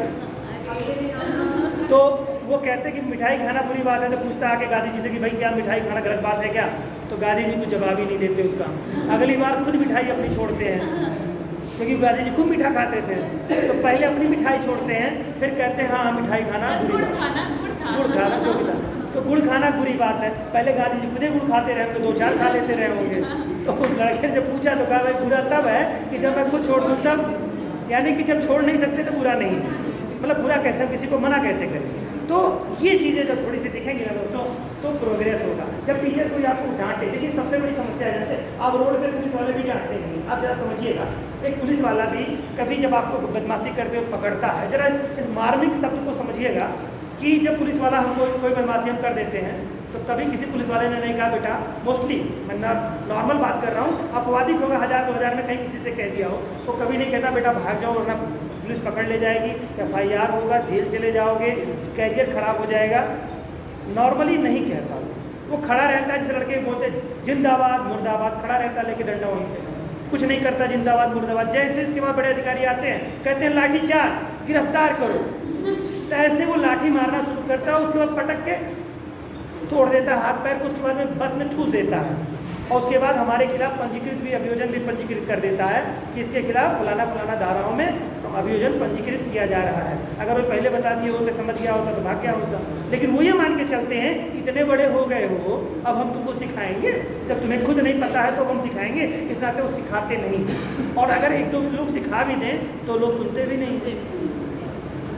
तो वो कहते कि मिठाई खाना बुरी बात है, तो पूछता आके गांधी जी से कि भाई क्या मिठाई खाना गलत बात है क्या? तो गांधी जी को जवाब ही नहीं देते उसका। अगली बार खुद मिठाई अपनी छोड़ते हैं, क्योंकि गांधी जी खूब मीठा खाते थे। तो पहले अपनी मिठाई छोड़ते हैं, फिर कहते हैं हाँ मिठाई खाना बुरी बात है, गुड़ खाना जो भी था। तो गुड़ खाना बुरी बात है। पहले गांधी जी खुदे गुड़ खाते रहे होंगे, 2-4 खा लेते रहे होंगे। तो उस लड़के ने जब पूछा तो कहा भाई बुरा तब है कि जब मैं खुद छोड़ दूँ तब, यानी कि जब छोड़ नहीं सकते तो बुरा नहीं, मतलब बुरा कैसे, हम किसी को मना कैसे करें। तो ये चीज़ें जब थोड़ी सी दिखेंगी ना दोस्तों तो प्रोग्रेस होगा। जब टीचर कोई आपको डांटे, देखिए सबसे बड़ी समस्या आ जाती है, आप रोड पे पुलिस वाले भी डांटते नहीं। आप जरा समझिएगा, एक पुलिस वाला भी कभी जब आपको बदमाशी करते हुए पकड़ता है, जरा इस मार्मिक शब्द को समझिएगा कि जब पुलिस वाला हमको कोई बदमाशी हम कर देते हैं तो कभी किसी पुलिस वाले ने नहीं कहा बेटा, मोस्टली मैं नॉर्मल बात कर रहा हूँ, अपवादिक होगा 1000-2000 में कहीं किसी से कह दिया हो, तो कभी नहीं कहता बेटा भाग जाओ वरना पुलिस पकड़ ले जाएगी, FIR होगा, जेल चले जाओगे, कैरियर खराब हो जाएगा। नॉर्मली नहीं कहता, वो खड़ा रहता है, जैसे लड़के बोलते जिंदाबाद मुर्दाबाद, खड़ा रहता है लेके डंडा वहीं पे, कुछ नहीं करता, जिंदाबाद मुर्दाबाद। जैसे इसके बाद बड़े अधिकारी आते हैं, कहते हैं लाठी चार्ज, गिरफ्तार करो, तो ऐसे वो लाठी मारना शुरू करता है, उसके बाद पटक के तोड़ देता है हाथ पैर को, उसके बाद में बस में ठूस देता है, और उसके बाद हमारे खिलाफ पंजीकृत भी अभियोजन भी पंजीकृत कर देता है कि इसके खिलाफ फलाना फलाना धाराओं में अभियोजन पंजीकृत किया जा रहा है। अगर वो पहले बता दिए होते, समझ गया होता तो भाग गया होता, लेकिन वो ये मान के चलते हैं इतने बड़े हो गए हो, अब हम तुमको सिखाएंगे, जब तुम्हें खुद नहीं पता है तो हम सिखाएंगे। इस नाते वो सिखाते नहीं, और अगर 1-2 लोग सिखा भी दें तो लोग सुनते भी नहीं।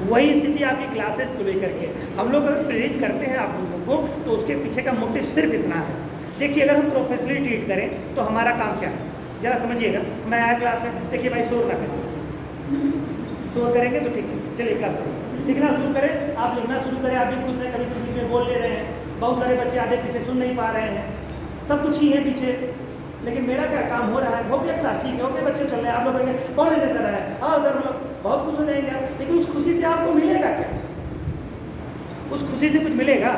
वही स्थिति आपकी क्लासेस को लेकर के हम लोग अगर प्रेरित करते हैं आप लोगों को, तो उसके पीछे का मोटिव सिर्फ इतना है। देखिए अगर हम प्रोफेशनली ट्रीट करें तो हमारा काम क्या है, जरा समझिएगा। मैं आया क्लास में, देखिए भाई शोर ना करें, शोर करेंगे तो ठीक है, चलिए क्लास में लिखना शुरू करें, आप लिखना शुरू करें, आप भी खुश हैं, कभी बीच में बोल ले रहे हैं, बहुत सारे बच्चे आधे पीछे सुन नहीं पा रहे हैं, सब दुखी हैं पीछे, लेकिन मेरा क्या काम हो रहा है, हो गया क्लास, ठीक है, हो गया, बच्चे चल रहे हैं, आप लोग कहेंगे कौन जैसा रहा है, हाँ सर, मतलब बहुत खुश हो जाएंगे आप, लेकिन उस खुशी से आपको मिलेगा क्या? उस खुशी से कुछ मिलेगा?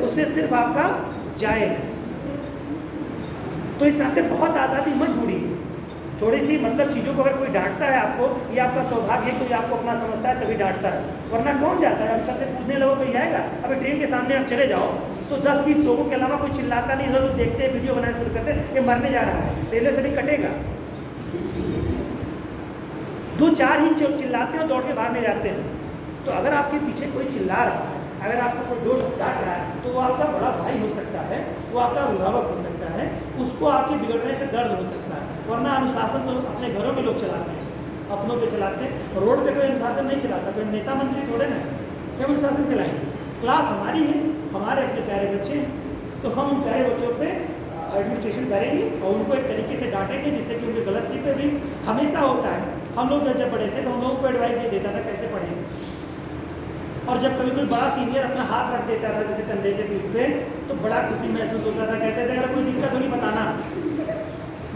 उससे सिर्फ आपका जाएगा। तो इस नाते बहुत आज़ादी मत ढूंढिए, थोड़ी सी मतलब चीज़ों को अगर कोई डांटता है आपको, ये आपका सौभाग्य है, कोई आपको अपना समझता है तभी डांटता है, वरना कौन जाता है? अब सबसे पूछने लगो कोई जाएगा? अभी ट्रेन के सामने आप चले जाओ तो 10-20 लोगों के अलावा कोई चिल्लाता नहीं, लोग देखते हैं, वीडियो बनाना शुरू करते हैं, ये मरने जा रहा है, रेलवे से भी कटेगा, 2-4 ही चिल्लाते हैं, दौड़ के भागने जाते हैं। तो अगर आपके पीछे कोई चिल्ला रहा है, अगर आपको कोई डांट रहा है, तो वो आपका बड़ा भाई हो सकता है, वो आपका अभिभावक हो सकता है, उसको आपके बिगड़ने से दर्द हो सकता है। वरना अनुशासन तो अपने घरों में लोग चलाते हैं, अपनों पे चलाते हैं, रोड पे कोई अनुशासन नहीं चलाता, कोई नेता मंत्री थोड़े ना, क्या अनुशासन चलाएंगे? क्लास हमारी है, हमारे अपने प्यारे बच्चे हैं, तो हम उन प्यारे बच्चों पे एडमिनिस्ट्रेशन करेंगे और उनको एक तरीके से डांटेंगे जिससे कि उनकी गलती पे भी हमेशा होता है। हम लोग जब पढ़े थे तो हम लोगों को एडवाइस नहीं देता था कैसे पढ़ेंगे, और जब कभी कोई बड़ा सीनियर अपना हाथ रख देता था जैसे कंधे के पीठ पे, तो बड़ा खुशी महसूस होता था, कहते थे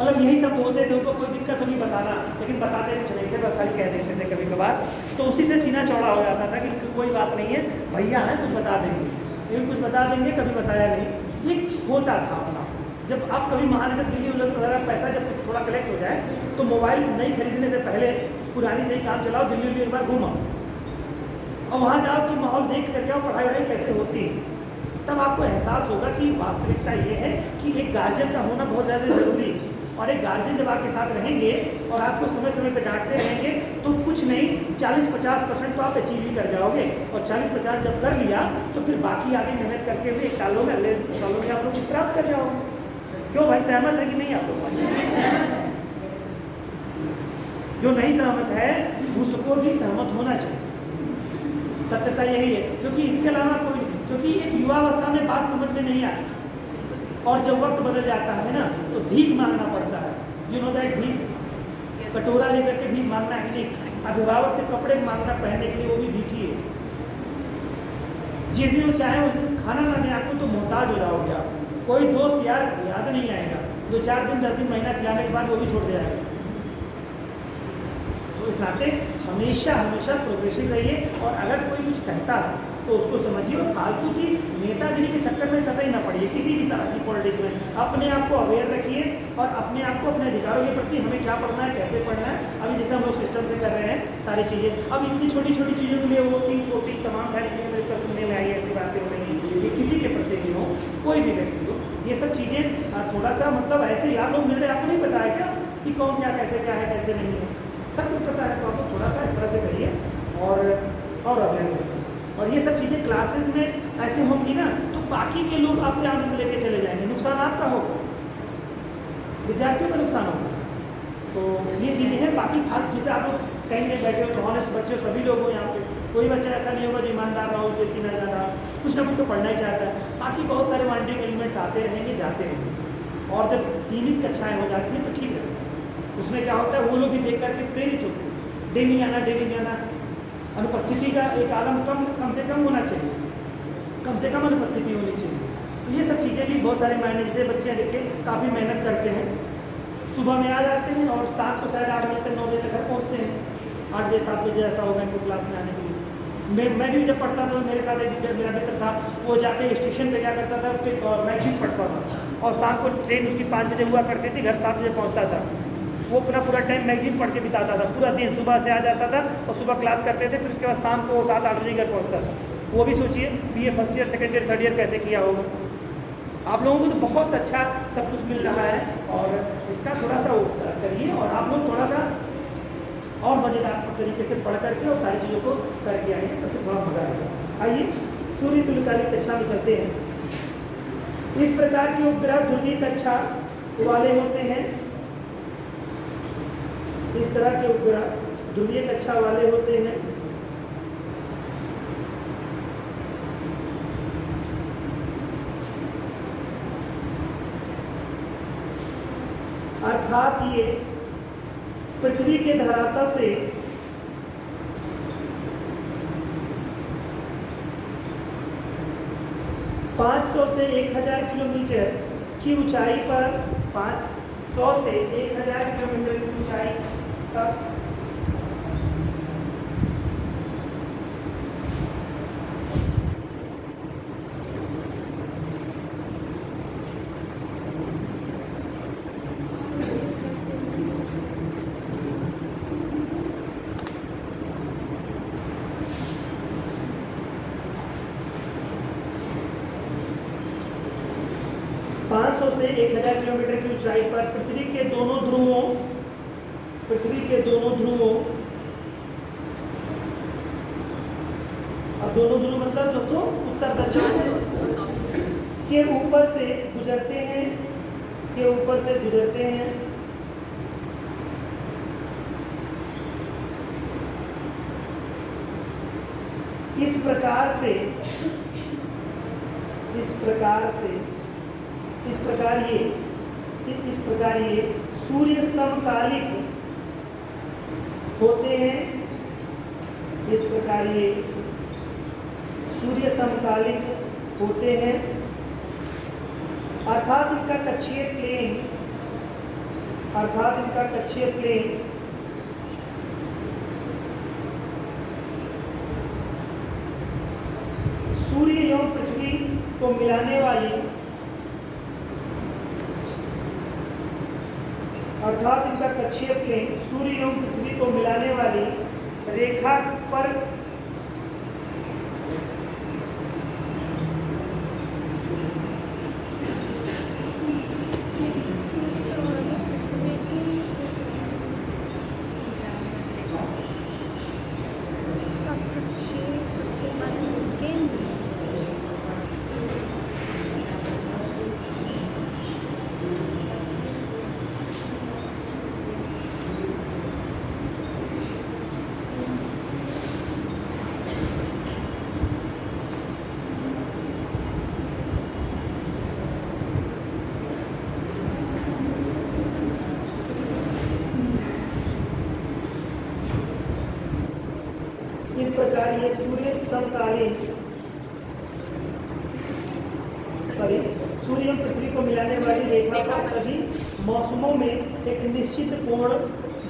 मतलब यही सब बोलते थे, उनको कोई दिक्कत नहीं बताना, लेकिन बताते कुछ नहीं थे, बस खाली कह देते थे कभी कभार। तो उसी से सीना चौड़ा हो जाता था कि कोई बात नहीं है, भैया हैं कुछ बता देंगे, लेकिन कुछ बता देंगे, कभी बताया नहीं। ये होता था अपना। जब आप कभी महानगर दिल्ली वगैरह पैसा जब कुछ थोड़ा कलेक्ट हो जाए तो मोबाइल नहीं खरीदने से पहले पुरानी से ही काम चलाओ, दिल्ली एक बार घूमाओ और वहाँ जाओ कि माहौल देख करके आओ पढ़ाई वढ़ाई कैसे होती है, तब आपको एहसास होगा कि वास्तविकता ये है कि एक गार्जियन का होना बहुत ज़्यादा ज़रूरी है। और एक गार्जियन जब आपके साथ रहेंगे और आपको समय समय पर डांटते रहेंगे तो कुछ नहीं 40-50% तो आप अचीव ही कर जाओगे, और 40-50 जब कर लिया तो फिर बाकी आगे मेहनत करके हुए 1 सालों में अगले सालों में आप लोग प्राप्त कर जाओगे। क्यों भाई, सहमत है कि नहीं आप लोग? जो नहीं सहमत है उसको भी सहमत होना चाहिए, सत्यता यही है। क्योंकि इसके अलावा कोई, क्योंकि एक युवावस्था में बात समझ में नहीं आती, और जब वक्त बदल जाता है ना तो भीख मांगना पड़ता है। यू नो दैट, भीख, कटोरा लेकर के भीख मांगना है नहीं, अभिभावक से कपड़े मांगना पहनने के लिए, वो भी भीख ही है। जिस दिन वो चाहे उस दिन खाना ना दें आपको तो मोहताज हो जाओगे आप। कोई दोस्त यार याद नहीं आएगा, 2-4 दिन 10 दिन महीना खिलाने के बाद वो भी छोड़ दे जाएगा। तो इस नाते हमेशा हमेशा प्रोग्रेसिव रहिए, और अगर कोई कुछ कहता है तो उसको समझिए, और फालतू की नेतागिरी के चक्कर में कतई ना पड़िए किसी भी तरह की पॉलिटिक्स में। अपने आप को अवेयर रखिए और अपने आप को अपने अधिकारों के प्रति हमें क्या पढ़ना है, कैसे पढ़ना है। अभी जैसे हम लोग सिस्टम से कर रहे हैं सारी चीज़ें, अब इतनी छोटी छोटी चीज़ों के लिए वोटिंग वोटिंग तमाम सारी चीज़ें मिलकर सुनने में आई, ऐसी बातें हो रही हैं। ये किसी के प्रति भी हो, कोई भी व्यक्ति हो, ये सब चीज़ें थोड़ा सा मतलब ऐसे ही आप लोग निर्णय, आपको नहीं पता है क्या कि कौन क्या कैसे क्या है कैसे नहीं है, सब कुछ पता है। तो आपको थोड़ा सा इस तरह से करिए और अवेयर होइए। और ये सब चीज़ें क्लासेस में ऐसे होंगी ना तो बाकी के लोग आपसे आनंद लेके चले जाएंगे, नुकसान आपका होगा, विद्यार्थियों का नुकसान होगा। तो ये चीज़ें हैं। बाकी फालतू जैसे आप लोग कहीं नहीं बैठे हो तो ऑनेस्ट बच्चे सभी लोग हो यहाँ पे, कोई बच्चा ऐसा नहीं होगा जो ईमानदार रहो, जैसी ना जाना, कुछ ना कुछ तो पढ़ना ही चाहता है। बाकी बहुत सारे वांटिंग एलिमेंट्स आते रहेंगे जाते रहेंगे, और जब सीमित कक्षाएँ हो जाती हैं तो ठीक है, उसमें क्या होता है वो लोग भी देख करके प्रेरित होते हैं। डेली आना डेली जाना, अनुपस्थिति का एक आलम कम से कम होना चाहिए, कम से कम अनुपस्थिति होनी चाहिए। तो ये सब चीज़ें भी बहुत सारे मायने, जैसे बच्चे देखें काफ़ी मेहनत करते हैं, सुबह में आ जाते हैं और शाम को शायद 8 बजे तक 9 बजे तक घर पहुँचते हैं, 8 बजे 7 बजे जाता होगा इनको क्लास में आने के लिए। मैं भी जब पढ़ता था तो मेरे साथ एक मेरा मित्र था, वो जाके स्टेशन पे क्या करता था, फिर मैगजीन पढ़ता था, और शाम को ट्रेन उसकी 5 बजे हुआ करती थी, घर 7 बजे पहुँचता था। वो अपना पूरा टाइम मैगजीन पढ़ के बिताता था, पूरा दिन सुबह से आ जाता था और सुबह क्लास करते थे, फिर उसके बाद शाम को 7-8 बजे घर पहुँचता था। वो भी सोचिए BA first year, second year, third year कैसे किया होगा। आप लोगों को तो बहुत अच्छा सब कुछ मिल रहा है, और इसका थोड़ा सा करिए, और आप लोग थोड़ा सा और मज़ेदार तरीके से पढ़ करके और सारी चीज़ों को करके आइए, तो फिर थोड़ा मज़ा आएगा। आइए सूर्य तुल्यकालिक कक्षा में चलते हैं। इस प्रकार के उपग्रह ध्रुवीय कक्षा वाले होते हैं, इस तरह के उपग्रह ध्रुवीय कक्षा वाले होते हैं। अर्थात ये पृथ्वी के धरातल से 500 से 1000 किलोमीटर की ऊंचाई पर, 500 से 1000 किलोमीटर की ऊंचाई तक से 1000 किलोमीटर की ऊंचाई पर पृथ्वी के दोनों ध्रुवों, अब दोनों ध्रुव मतलब दोस्तों उत्तर दक्षिण के ऊपर से गुजरते हैं, इस प्रकार ये सूर्य समकालिक होते हैं, इस प्रकार ये सूर्य समकालिक होते हैं, अर्थात इनका कक्षीय प्लेन अर्थात इनका कक्षीय प्लेन सूर्य एवं पृथ्वी को मिलाने वाली, अर्थात इनका कक्षीय प्लेन सूर्य एवं पृथ्वी को मिलाने वाली रेखा पर इस प्रकार ये सूर्य समकालीन सूर्य एवं पृथ्वी को मिलाने वाली रेखा पर सभी मौसमों में एक निश्चित कोण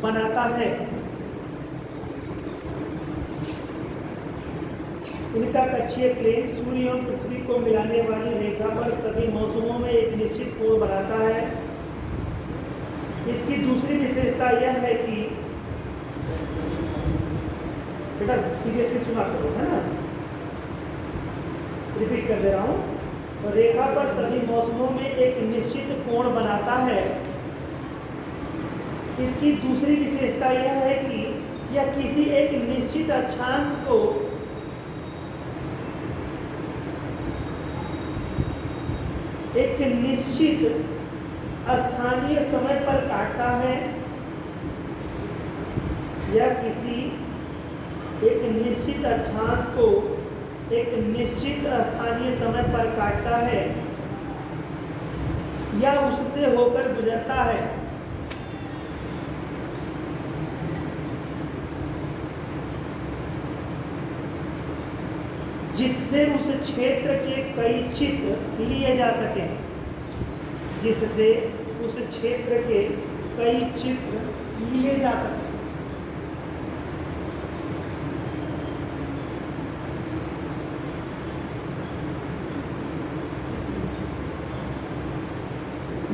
बनाता है। इनका कक्षीय प्लेन सूर्य एवं पृथ्वी को मिलाने वाली रेखा पर सभी मौसमों में एक निश्चित कोण बनाता है। इसकी दूसरी विशेषता यह है कि बेटा सीरियसली सुना करो, है ना, रिपीट कर दे रहा हूं। तो रेखा पर सभी मौसमों में एक निश्चित कोण बनाता है। इसकी दूसरी विशेषता यह है कि यह किसी एक निश्चित अक्षांश को एक निश्चित स्थानीय समय पर काटता है, या किसी एक निश्चित अक्षांश को एक निश्चित स्थानीय समय पर काटता है या उससे होकर गुजरता है। जिससे उस क्षेत्र के कई चित्र लिए जा सके, जिससे उस क्षेत्र के कई चित्र लिए जा सके।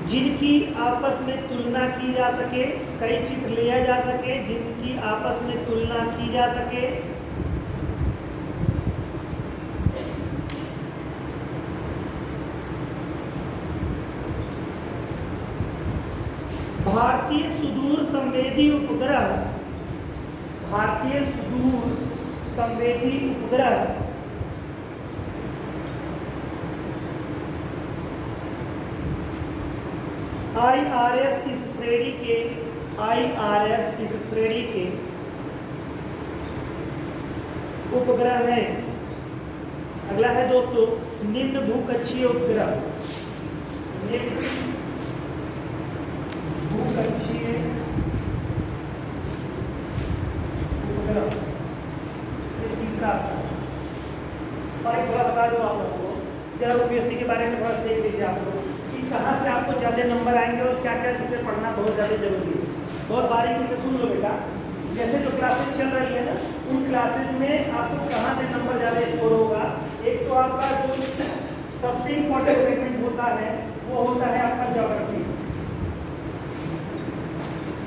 जिनकी आपस में तुलना की जा सके, कई चित्र लिया जा सके, जिनकी आपस में तुलना की जा सके। भारतीय सुदूर संवेदी उपग्रह, भारतीय सुदूर संवेदी उपग्रह IRS इस श्रेणी के, IRS इस श्रेणी के उपग्रह हैं। अगला है दोस्तों निम्न भूकक्षीय उपग्रह। निम्न भूकक्षीय उपग्रह ये तीसरा और एक थोड़ा बता दो आप लोगों को, जरा यूपीएससी के बारे में थोड़ा देख लीजिए आप लोग कि कहाँ से आपको ज़्यादा नंबर आएंगे और क्या क्या विषय पढ़ना बहुत ज़्यादा जरूरी है। बहुत बारीकी से सुन लो बेटा। जैसे जो क्लासेस चल रही है ना, उन क्लासेस में आपको कहाँ से नंबर ज़्यादा स्कोर होगा। एक तो आपका जो सबसे इम्पोर्टेंट सेगमेंट होता है वो होता है आपका ज्योग्राफी।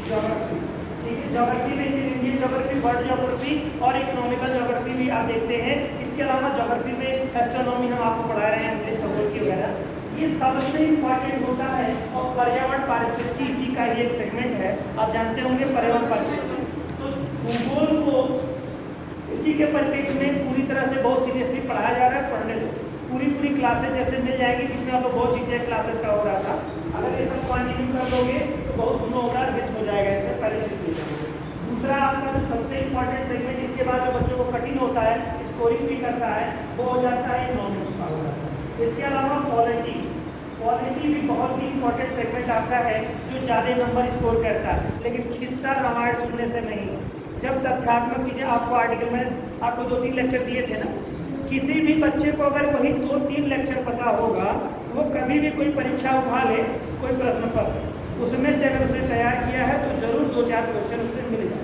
ज्योग्राफी, ठीक है। ज्योग्राफी में इंडियन ज्योग्राफी, वर्ल्ड ज्योग्राफी और इकोनॉमिकल ज्योग्राफी भी आप देखते हैं। इसके अलावा ज्योग्राफी में एस्ट्रोनॉमी हम आपको पढ़ा रहे हैं, देश खगोल की वगैरह, ये सबसे इम्पोर्टेंट होता है। और पर्यावरण पारिस्थितिकी इसी का ही एक सेगमेंट है। आप जानते होंगे पर्यावरण पारिस्थितिकी। तो भूगोल को इसी के परिप्रेक्ष्य में पूरी तरह से बहुत सीरियसली पढ़ाया जा रहा है। पढ़ने दो, पूरी क्लासेज जैसे मिल जाएगी, जिसमें आपको बहुत चीज़ें क्लासेज का हो रहा था। अगर ये सब कंटिन्यू कर लोगे तो बहुत दोनों होगा हिट हो जाएगा। इससे पहले सीख लीजिए। दूसरा आपका जो सबसे इम्पोर्टेंट सेगमेंट, इसके बाद जो बच्चों को कठिन होता है, स्कोरिंग भी करता है, वो हो जाता है इकोनॉमिक्स का हो जाता है। इसके अलावा पॉलिटी, पॉलिटी भी बहुत ही इंपॉर्टेंट सेगमेंट आपका है जो ज़्यादा नंबर स्कोर करता है। लेकिन खिस्सा रामायण सुनने से नहीं, जब तथ्यात्मक चीज़ें आपको आर्टिकल में आपको 2-3 लेक्चर दिए थे ना, किसी भी बच्चे को अगर वही 2-3 लेक्चर पता होगा, वो कभी भी कोई परीक्षा उठा ले, कोई प्रश्न पत्र उसमें से अगर उसने तैयार किया है तो जरूर 2-4 क्वेश्चन उससे मिल जाए।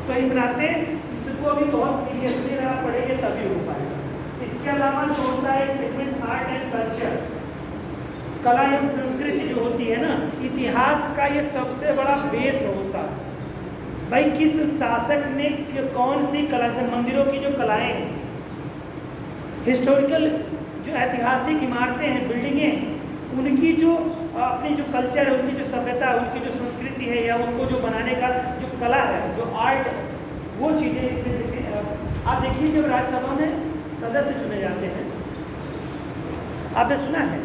तो इस नाते इसको अभी बहुत सीरियसली अगर आप पढ़ेंगे तभी हो पाएगा। इसके अलावा जो होता है सेगमेंट आर्ट एंड कल्चर, कला एवं संस्कृति जो होती है ना, इतिहास का ये सबसे बड़ा बेस होता है। भाई किस शासक ने कौन सी कला, मंदिरों की जो कलाएं हैं, हिस्टोरिकल जो ऐतिहासिक इमारतें हैं, बिल्डिंगें, उनकी जो अपनी जो कल्चर है, उनकी जो सभ्यता है, उनकी जो संस्कृति है, या उनको जो बनाने का जो कला है, जो आर्ट, वो चीज़ें इसमें देखिए। आप देखिए जब राज्यसभा में सदस्य चुने जाते हैं, आपने सुना है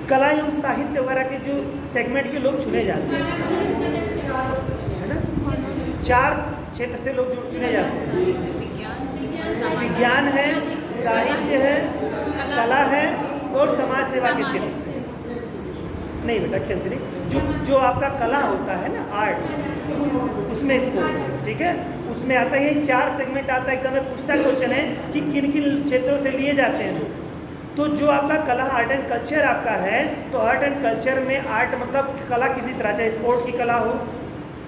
कला एवं साहित्य वगैरह के जो सेगमेंट के लोग चुने जाते हैं, है ना, 4 क्षेत्र से लोग जो चुने जाते हैं, विज्ञान है, साहित्य है, कला है और समाज सेवा के क्षेत्र से। नहीं बेटा खेल से नहीं, जो आपका कला होता है ना, आर्ट, उसमें स्कोप, ठीक है, उसमें आता है ये 4 सेगमेंट आता है। एग्जाम में पूछता क्वेश्चन है कि किन किन क्षेत्रों से लिए जाते हैं लोग। तो जो आपका कला आर्ट एंड कल्चर आपका है, तो आर्ट एंड कल्चर में आर्ट मतलब कला किसी तरह, चाहे स्पोर्ट की कला हो,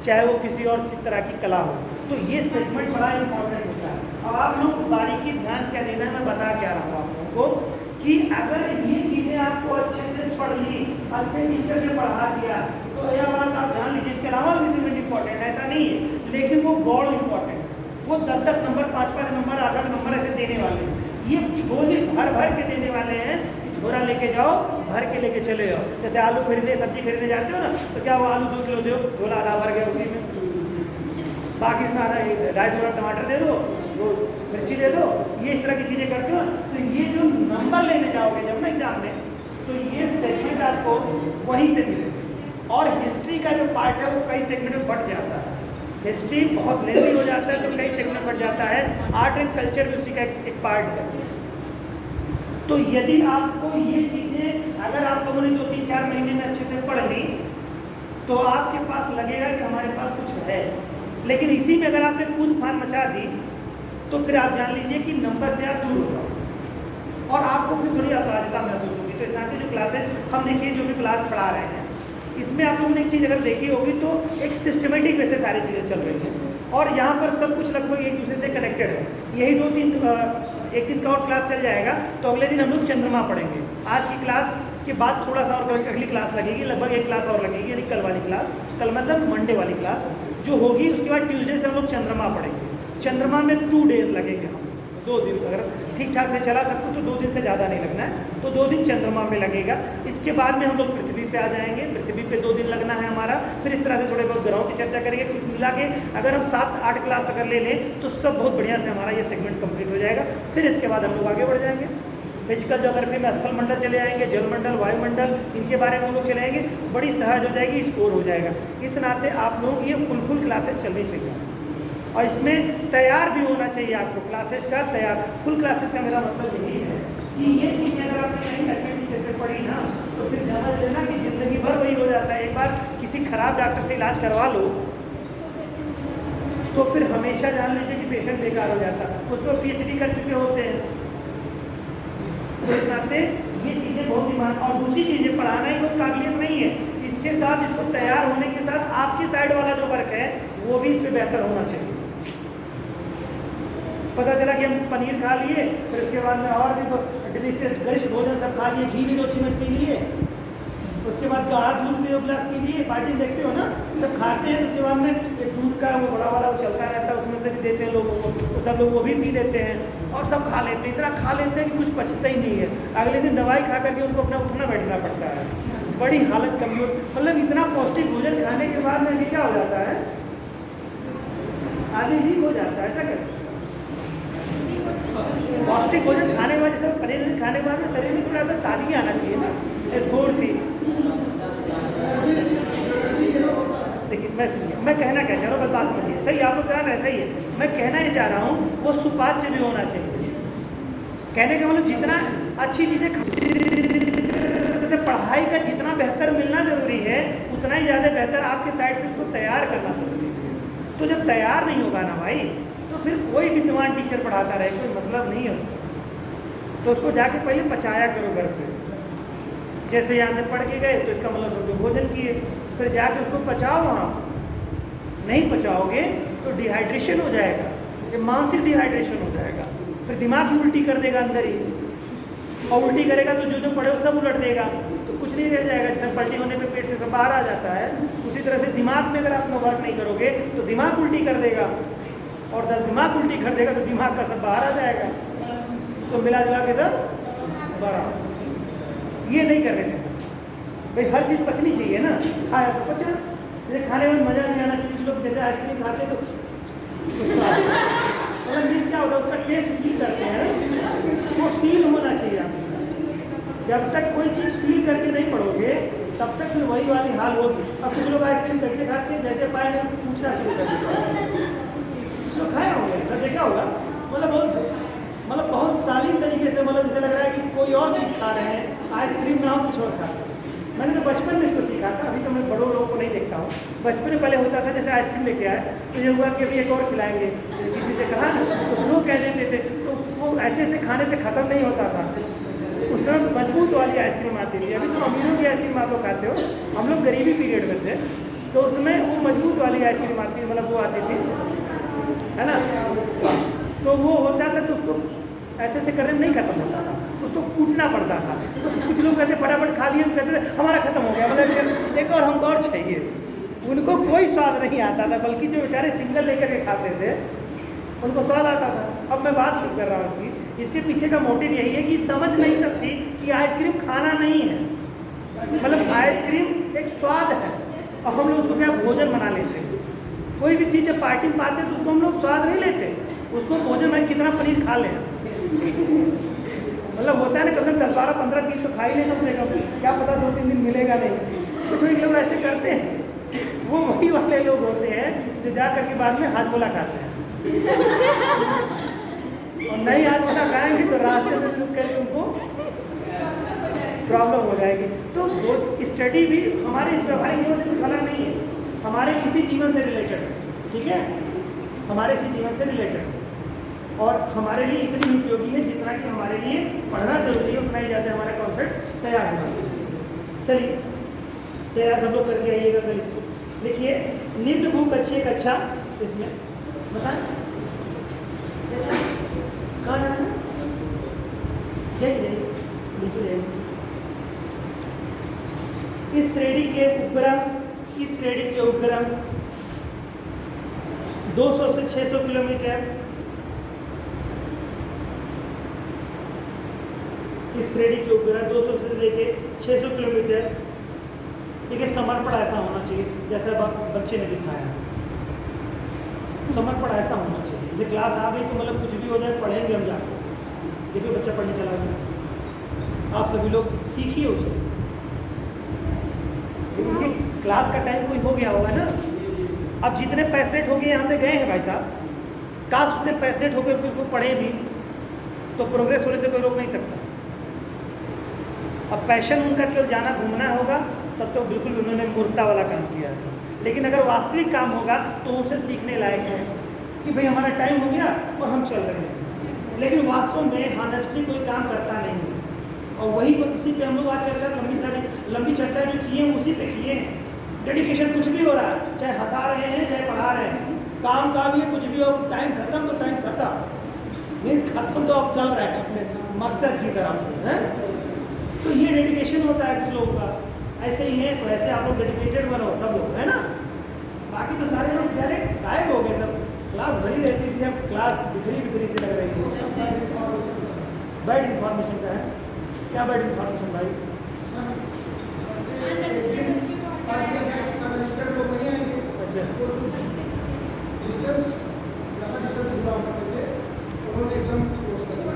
चाहे वो किसी और तरह की कला हो, तो ये सेगमेंट बड़ा इंपॉर्टेंट होता है। अब आप लोग बारीकी ध्यान क्या देना है, मैं बता क्या रहा हूँ आप लोगों को कि अगर ये चीज़ें आपको अच्छे से पढ़ ली, अच्छे टीचर ने पढ़ा दिया, तो यह बात आप ध्यान लीजिए। इसके अलावा भी सेगमेंट इंपॉर्टेंट है, ऐसा नहीं है, लेकिन वो गौड़ इंपॉर्टेंट है। वो 10-10 नंबर, 5-5 नंबर, 8-8 नंबर ऐसे देने वाले हैं। ये झोली भर भर के देने वाले हैं। झोरा लेके जाओ, भर के लेके चले जाओ। जैसे आलू खरीदने, सब्जी खरीदने जाते हो ना, तो क्या वो आलू 2 किलो दो, झोला आधा भर गया उसी में, बाकी इसमें आधा 2.5 किलो टमाटर दे दो, 2 मिर्ची दे दो, ये इस तरह की चीज़ें करते हो। तो ये जो नंबर लेने जाओगे जब ना एग्जाम में, तो ये सेगमेंट आपको वहीं से मिलेगा। और हिस्ट्री का जो पार्ट है वो कई सेगमेंट में बढ़ जाता है। हिस्ट्री बहुत लेंथी हो जाता है तो कई सेगमेंट बढ़ जाता है। आर्ट एंड कल्चर भी उसी का एक पार्ट है। तो यदि आपको ये चीज़ें अगर आप लोगों ने 2-3-4 महीने में अच्छे से पढ़ ली, तो आपके पास लगेगा कि हमारे पास कुछ है। लेकिन इसी में अगर आपने कूद फान मचा दी, तो फिर आप जान लीजिए कि नंबर से आप दूर हो जाओ और आपको फिर थोड़ी असहजता महसूस होगी। तो इस नाते जो क्लासेज हम देखिए, जो भी क्लास पढ़ा रहे हैं, इसमें आप लोगों ने एक चीज़ अगर देखी होगी तो एक सिस्टमेटिक वे से सारी चीज़ें चल रही हैं और यहाँ पर सब कुछ लगभग एक दूसरे से कनेक्टेड है। यही 2-3 एक दिन का और क्लास चल जाएगा, तो अगले दिन हम लोग चंद्रमा पढ़ेंगे। आज की क्लास के बाद थोड़ा सा और अगली क्लास लगेगी, लगभग एक क्लास और लगेगी, यानी कल वाली क्लास, कल मतलब मंडे वाली क्लास जो होगी। उसके बाद ट्यूसडे से हम लोग चंद्रमा पढ़ेंगे। चंद्रमा में 2 डेज लगेंगे, हम 2 दिन, अगर ठीक ठाक से चला सकूँ तो 2 दिन से ज़्यादा नहीं लगना है, तो 2 दिन चंद्रमा में लगेगा। इसके बाद में हम लोग पृथ्वी पे आ जाएंगे, पृथ्वी पे 2 दिन लगना है हमारा। फिर इस तरह से थोड़े बहुत ग्रहों की चर्चा करेंगे। कुछ मिला के अगर हम 7-8 क्लास अगर ले लें तो सब बहुत बढ़िया से हमारा ये सेगमेंट कंप्लीट हो जाएगा। फिर इसके बाद हम लोग आगे बढ़ जाएंगे। फिजिकल ज्योग्राफी में स्थल मंडल चले आएंगे, जल मंडल, वायुमंडल, इनके बारे में हम लोग चले आएंगे। बड़ी सहज हो जाएगी, स्कोर हो जाएगा। इस नाते आप लोग ये फुल क्लासेज चलनी चाहिए और इसमें तैयार भी होना चाहिए आपको। क्लासेस का तैयार, फुल क्लासेस का मेरा मतलब यही है कि ये चीज़ें अगर आपने नहीं अच्छे तरीके से पढ़ी ना, तो फिर समझ लेना कि ज़िंदगी भर वही हो जाता है। एक बार किसी खराब डॉक्टर से इलाज करवा लो तो फिर हमेशा जान लीजिए कि पेशेंट बेकार हो जाता है। उसको PhD कर चुके होते हैं। तो इस नाते ये चीज़ें बहुत दिमाग, और दूसरी चीज़ें पढ़ाना ही कोई काबिलियत नहीं है। इसके साथ, इसको तैयार होने के साथ आपकी साइड वाला जो वर्क है वो भी इस पर बेहतर होना चाहिए। पता चला कि हम पनीर खा लिए, फिर इसके बाद में और भी डिलीशियस गरिष्ठ भोजन सब खा लिए, घी भी 2 चम्मच पी लिए, उसके बाद गाढ़ा दूध भी 2 गिलास पी लिए। पार्टी में देखते हो ना, सब खाते हैं, उसके बाद में एक दूध का वो बड़ा वाला वो चलता रहता है, उसमें से भी देते हैं लोगों को, तो सब लोग वो भी पी लेते हैं और सब खा लेते हैं। इतना खा लेते हैं कि कुछ बचता ही नहीं है। अगले दिन दवाई खा करके उनको अपना उठना बैठना पड़ता है, बड़ी हालत कमजोर। मतलब इतना पौष्टिक भोजन खाने के बाद में भी क्या हो जाता है, आदमी वीक हो जाता है। ऐसा कैसे? पौष्टिक भोजन खाने के बाद, जैसे पनीर खाने के बाद में शरीर में थोड़ा सा ताजगी आना चाहिए ना, स्फूर्ति। देखिए मैं कहना क्या चाह रहा हूँ, बस बात समझिए। सही आप लोग चाह रहे हैं, सही है। मैं कहना ही चाह रहा हूँ वो सुपाच्य भी होना चाहिए। कहने का मतलब जितना अच्छी चीज़ें पढ़ाई का जितना बेहतर मिलना जरूरी है, उतना ही ज़्यादा बेहतर आपके साइड से उसको तैयार करना जरूरी है। तो जब तैयार नहीं होगा ना भाई, तो फिर कोई विद्वान टीचर पढ़ाता रहे, कोई मतलब नहीं है उसको। तो उसको जाके पहले पचाया करो घर पे। जैसे यहाँ से पढ़ के गए तो इसका मतलब समझो भोजन किए, फिर जाके उसको पचाओ, वहाँ नहीं पचाओगे तो डिहाइड्रेशन हो जाएगा, ये मानसिक डिहाइड्रेशन हो जाएगा, फिर दिमाग ही उल्टी कर देगा अंदर ही, और उल्टी करेगा तो जो जो पढ़े वो सब उलट देगा, तो कुछ नहीं रह जाएगा। जैसे पलटी होने पे पेट से सब बाहर आ जाता है, उसी तरह से दिमाग में अगर आप वर्क नहीं करोगे तो दिमाग उल्टी कर देगा, और जब दिमाग उल्टी कर देगा तो दिमाग का सब बाहर आ जाएगा, तो मिला जुला के सब बराबर। ये नहीं कर रहे थे भाई, हर चीज़ पचनी चाहिए ना, खाया तो पचा, जैसे खाने में मज़ा नहीं आना चाहिए। कुछ लोग जैसे आइसक्रीम खाते तो मतलब मीन्स क्या होता है, उसका टेस्ट फील करते हैं, वो फील होना चाहिए आपके साथ। जब तक कोई चीज़ फील करके नहीं पढ़ोगे तब तक फिर वही वाली हाल होगी। अब कुछ लोग आइसक्रीम कैसे खाते हैं, जैसे पाए नहीं पूछना शुरू कर देते हैं। कुछ लोग खाया होगा, ऐसा देखा होगा, मतलब बहुत सालीन तरीके से, मतलब जैसे लग रहा है कि कोई और चीज़ खा रहे हैं, आइसक्रीम ना हो कुछ और खा रहे हैं। मैंने तो बचपन में इसको सीखा था, अभी तो मैं बड़ों लोगों को नहीं देखता हूँ। बचपन में पहले होता था जैसे आइसक्रीम लेके आए तो ये हुआ कि अभी एक और खिलाएंगे, किसी से कहा ना तो लोग कह देते थे, तो वो ऐसे ऐसे खाने से ख़त्म नहीं होता था। उस समय मजबूत वाली आइसक्रीम आती थी, अभी तो अमीरों की आइसक्रीम आप लोग खाते हो, हम लोग गरीबी पीरियड में थे, तो उसमें वो मजबूत वाली आइसक्रीम आती थी, मतलब वो आती थी, है ना, तो वो होता था तो उसको ऐसे ऐसे करने में नहीं खत्म होता था, उसको कूटना पड़ता था। तो कुछ लोग कहते फटाफट खा लिए, तो कहते थे हमारा खत्म हो गया, मतलब एक और हमको और चाहिए। उनको कोई स्वाद नहीं आता था, बल्कि जो बेचारे सिंगल लेकर के खाते थे उनको स्वाद आता था। अब मैं बात शुरू कर रहा हूँ इसके पीछे का मोटिव यही है कि समझ नहीं सकती कि आइसक्रीम खाना नहीं है, मतलब आइसक्रीम एक स्वाद है, और हम लोग उसको क्या भोजन बना लेते हैं। कोई भी चीज़ जब पार्टी में पाते हैं तो उसको हम लोग स्वाद नहीं लेते, उसको भोजन में कितना पनीर खा लें, मतलब होता है ना, कभी 10, 12, 15 पीस तो खा ही लें कम से कम, क्या पता 2-3 दिन मिलेगा नहीं। कुछ लोग ऐसे करते हैं, वो वही वाले लोग होते हैं जो जा करके बाद में हाथ बोला खाते हैं, और नहीं हाथ बोला खाएंगे तो रास्ते में लोग कहते उनको प्रॉब्लम हो जाएगी। तो वो स्टडी भी हमारे इस व्यवहारिक जीवन से कुछ अलग नहीं है, हमारे इसी जीवन से रिलेटेड है, ठीक है, हमारे इसी जीवन से रिलेटेड है, और हमारे लिए इतनी ही उपयोगी है जितना कि हमारे लिए पढ़ना जरूरी है, उतना ही ज़्यादा हमारा कॉन्सेप्ट तैयार होना। चलिए तैयार सब लोग करके आइएगा कल इसको। देखिए निम्न भू कक्षे कक्षा, इसमें बताएं कहाँ जाना है, जाइए बिल्कुल जाइए। इस श्रेणी के उपग्रह 200 से 600 किलोमीटर, इस श्रेणी के उपग्रह 200 से लेके 600 किलोमीटर। देखिए समर्पण ऐसा होना चाहिए जैसा बच्चे ने दिखाया, समर्पण ऐसा होना चाहिए, जैसे क्लास आ गई तो मतलब कुछ भी हो जाए पढ़ेंगे हम जाकर, देखिए बच्चा पढ़ने चला गया, आप सभी लोग सीखिए उससे, क्योंकि क्लास का टाइम कोई हो गया होगा ना। अब जितने पैसेट हो गए यहाँ से गए हैं भाई साहब, काश उतने पैसेट होकर कुछ को पढ़े भी तो प्रोग्रेस होने से कोई रोक नहीं सकता। अब पैशन उनका केवल जाना घूमना होगा तब तो बिल्कुल उन्होंने मूर्खता वाला काम किया है, लेकिन अगर वास्तविक काम होगा तो उसे सीखने लायक है कि भाई हमारा टाइम हो गया और हम चल रहे हैं, लेकिन वास्तव में हॉनेस्टली कोई काम करता नहीं है, और वहीं पर किसी पे हम लोग आज चर्चा लंबी चर्चा जो की है उसी पे किए हैं। डेडिकेशन कुछ भी हो रहा है, चाहे हंसा रहे हैं चाहे पढ़ा रहे हैं, काम का भी है, कुछ भी हो, टाइम खत्म तो टाइम खत्म मीन्स खत्म तो अब चल रहा है अपने मकसद की तरफ से है। तो ये डेडिकेशन होता है कुछ लोगों का, ऐसे ही है, तो ऐसे आप लोग डेडिकेटेड बनो सब लोग, है ना। बाकी तो सारे लोग बेचारे गायब हो गए, सब क्लास भरी रहती थी, अब क्लास बिखरी से लग रही है। बैड इन्फॉर्मेशन का है, क्या बैड इन्फॉर्मेशन भाई?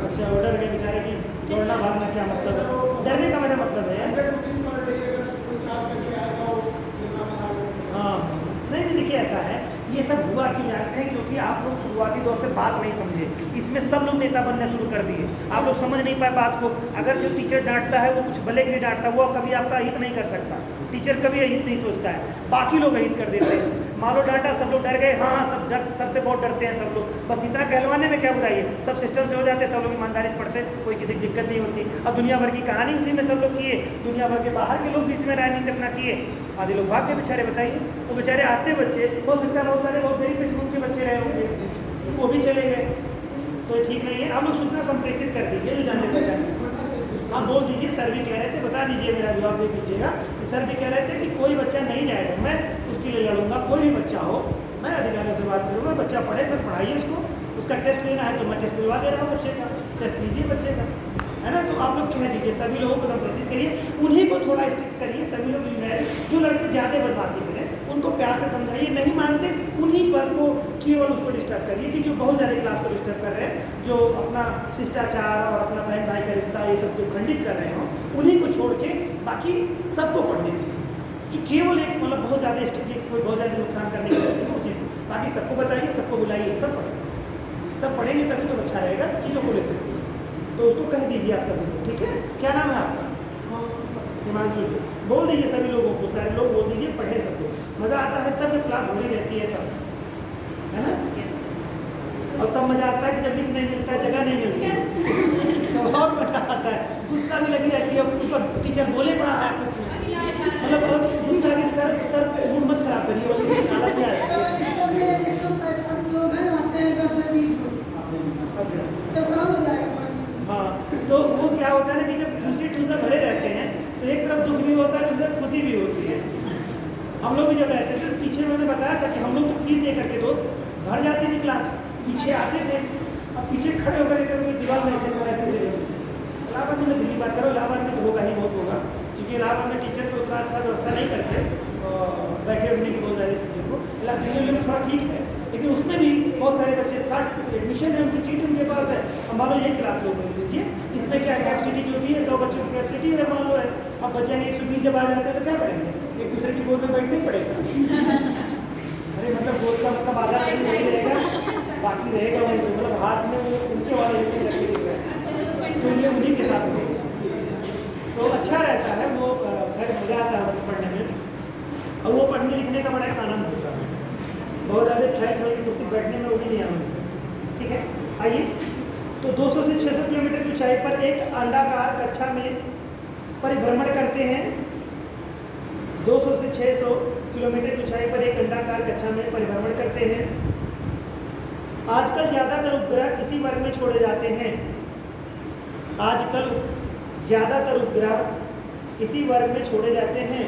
अच्छा ऑर्डर गए बेचारे की, दौड़ना भागना क्या मतलब है, डरने का मेरा मतलब है। हाँ नहीं देखिए ऐसा है, ये सब हुआ बात क्यों जानते हैं? क्योंकि आप लोग शुरुआती दौर से बात नहीं समझे, इसमें सब लोग नेता बनने शुरू कर दिए। आप लोग समझ नहीं पाए बात को। अगर जो टीचर डांटता है वो कुछ भले के लिए डांटता है, वो कभी आपका अहित नहीं कर सकता। टीचर कभी अहित नहीं सोचता है, बाकी लोग अहित कर देते हैं। मान लो डांटा, सब लोग डर गए, हाँ सब डर, सर से बहुत डरते हैं सब लोग, बस इतना कहलवाने में क्या बुराई है, सब सिस्टम से हो जाते हैं, सब लोग ईमानदारी से पढ़ते, कोई किसी की दिक्कत नहीं होती। अब दुनिया भर की कहानी उसी में सब लोग किए, दुनिया भर के बाहर के लोग भी इसमें राजनीति अपना किए, आधे लोग भाग के बेचारे। बताइए, वो बेचारे आते बच्चे, हो सकता है बहुत सारे बहुत गरीब पृष्ठभूमि के बच्चे रहे होंगे, वो भी चले गए, तो ठीक नहीं है। आप लोग सूचना संप्रेषित कर दीजिए जो जानने को चाहिए। आप बोल दीजिए, सर भी कह रहे थे, बता दीजिए, मेरा जवाब दे दीजिएगा कि सर भी कह रहे थे कि कोई बच्चा नहीं जाएगा, मैं उसके लिए लड़ूंगा, कोई भी बच्चा हो, मैं अधिकारियों से बात करूँगा, बच्चा पढ़े, सर पढ़ाइए उसको, उसका टेस्ट लेना है तो मैं टेस्ट दिलवा दे रहा हूँ बच्चे का, टेस्ट लीजिए बच्चे का, है ना। तो आप लोग कह दीजिए, सभी लोगों को संप्रेषित करिए, उन्हीं को थोड़ा स्ट्रिक्ट करिए, सभी लोग जो लड़के ज़्यादा बदमाशी करें उनको प्यार से समझाइए, नहीं मानते उन्हीं पर को केवल उसको डिस्टर्ब करिए कि जो बहुत ज़्यादा क्लास को डिस्टर्ब कर रहे हैं, जो अपना शिष्टाचार और अपना बहन भाई का रिश्ता ये सब जो खंडित कर रहे हो, उन्हीं को छोड़ के बाकी सबको पढ़ने दीजिए। जो केवल एक मतलब बहुत ज़्यादा स्ट्रिक्टली कोई बहुत ज़्यादा नुकसान करने की जरूरत है उसी को, बाकी सबको बताइए, सबको बुलाइए, सब पढ़ेंगे, सब पढ़ेंगे तभी तो अच्छा रहेगा चीज़ों को लेकर। तो उसको कह दीजिए आप सभी को, ठीक है। क्या नाम है आपका? हिमांशु जी। बोल दीजिए सभी लोगों को, सारे लोग बोल दीजिए, पढ़े सबको। मज़ा आता है तब जब क्लास भरी रहती है तब, है ना। और तब मज़ा आता है कि जब लिख नहीं मिलता है, जगह नहीं मिलती है, तो बहुत मज़ा आता है, गुस्सा भी लगी रहती है, उसका टीचर बोले पड़ा है आपस में, मतलब बहुत गुस्सा कि सर मूड मत खराब करिए, हाँ। तो वो क्या होता है ना कि जब दूसरी ट्यूशन भरे रहते हैं तो एक तरफ दुख भी होता है, दूसरी तरफ खुशी भी होती है। हम लोग भी जब रहते थे, पीछे मैंने बताया था कि हम लोग तो फीस दे करके दोस्त भर जाते थे क्लास, पीछे आते थे, अब पीछे खड़े होकर दीवार में ऐसे इलाहाबाद में दिल्ली बात करो, इलाहाबाद में तो होगा ही, बहुत होगा, क्योंकि इलाहाबाद में टीचर तो उतना अच्छा व्यवस्था नहीं करते बैठे उठने की बहुत ज़्यादा चीज़ों को। दिल्ली में थोड़ा ठीक है, लेकिन उसमें भी बहुत सारे बच्चे 60 एडमिशन है, उनकी सीट उनके पास है। अब मान लो ये क्लास लोग ले लीजिए, इसमें क्या कैपेसिटी जो भी है 100 बच्चों की कैपेसिटी है मान लो है, अब बच्चे 120 जब आ जाते हैं तो क्या करेंगे, एक दूसरे की गोद में बैठना ही पड़ेगा। अरे मतलब गोद का मतलब आधा शरीर वही रहेगा, बाकी रहेगा वही, मतलब हाथ में वो उनके वाले हिस्से लगे दिख रहे हैं, तो ये उन्हीं के साथ होगा, तो अच्छा रहता है वो, खैर मज़ा आता है पढ़ने में, और वो पढ़ने लिखने का बड़ा एक आनंद होता है, बहुत ज़्यादा ठहर की कुर्सी बैठने में वो भी नहीं आनंद। ठीक है, आइए। तो 200 से 600 किलोमीटर की ऊंचाई पर एक अंडाकार कक्षा में परिभ्रमण करते हैं। 200 से 600 किलोमीटर की ऊंचाई पर एक अंडाकार कक्षा में परिभ्रमण करते हैं। आजकल ज़्यादातर उपग्रह इसी वर्ग में छोड़े जाते हैं। आजकल ज़्यादातर उपग्रह इसी वर्ग में छोड़े जाते हैं।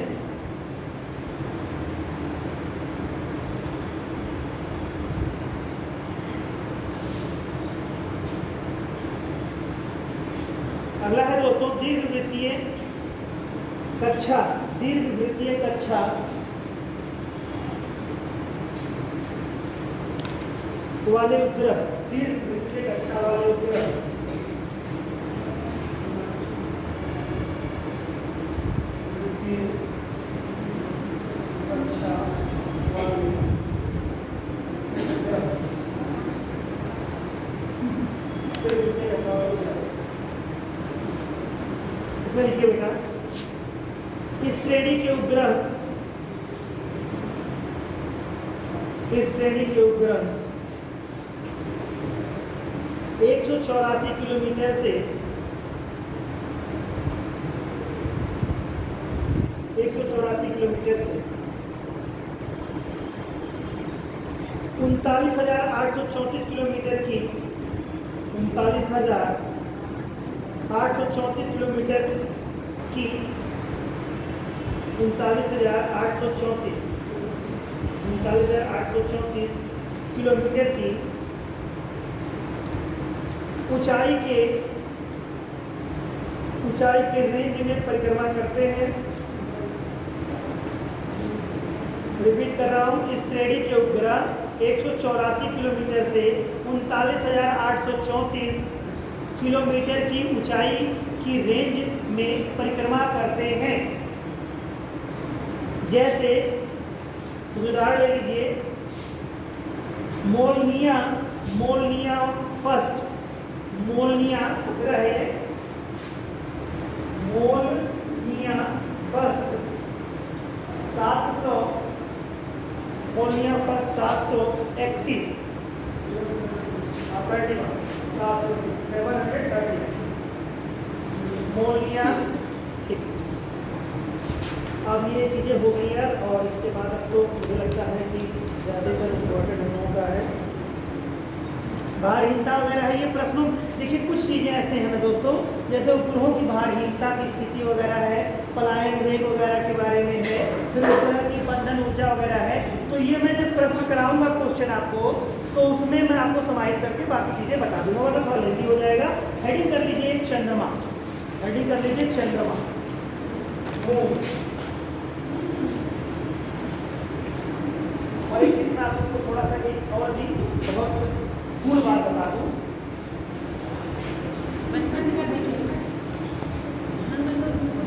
अगला है दोस्तों दीर्घवृत्तीय कक्षा। दीर्घवृत्तीय कक्षा वाले उपग्रह, दीर्घवृत्तीय कक्षा वाले उपग्रह इसमें लिखिए बेटा, इस श्रेणी के उपग्रह, इस श्रेणी के उपग्रह 184 किलोमीटर से 184 किलोमीटर से 39,834 किलोमीटर की 39,834 किलोमीटर की 39,834 किलोमीटर की ऊंचाई के रेंज में परिक्रमा करते हैं। रिपीट कर रहा हूँ, इस श्रेणी के उपग्रह 184 किलोमीटर से 39,834 किलोमीटर की ऊंचाई की रेंज में परिक्रमा करते हैं। जैसे उदाहरण ले लीजिए, मोलनिया, मोलनिया फर्स्ट, मोलनिया ग्रह है, Molniya first 700, Molniya first 731, 730 Molniya. ठीक, अब ये चीज़ें हो गई यार, और इसके बाद अब तो मुझे लगता है कि ज़्यादातर इम्पोर्टेंट हम लोगों का है भारहीनता वगैरह है। ये प्रश्नों देखिए कुछ चीज़ें ऐसे हैं ना दोस्तों, जैसे उपग्रहों की भारहीनता की स्थिति वगैरह है, पलायन वेग वगैरह के बारे में है, फिर उपग्रह की बंधन ऊर्जा वगैरह है। तो ये मैं जब प्रश्न कराऊंगा क्वेश्चन आपको, तो उसमें मैं आपको समाहित करके बाकी चीज़ें बता दूंगा, वरना थोड़ा लेंदी हो जाएगा। हेडिंग कर लीजिए चंद्रमा, हेडिंग कर लीजिए चंद्रमा, और एक चीज़ मैं आपको थोड़ा सा एक और भी बहुत पूर्ण बात बता दूँ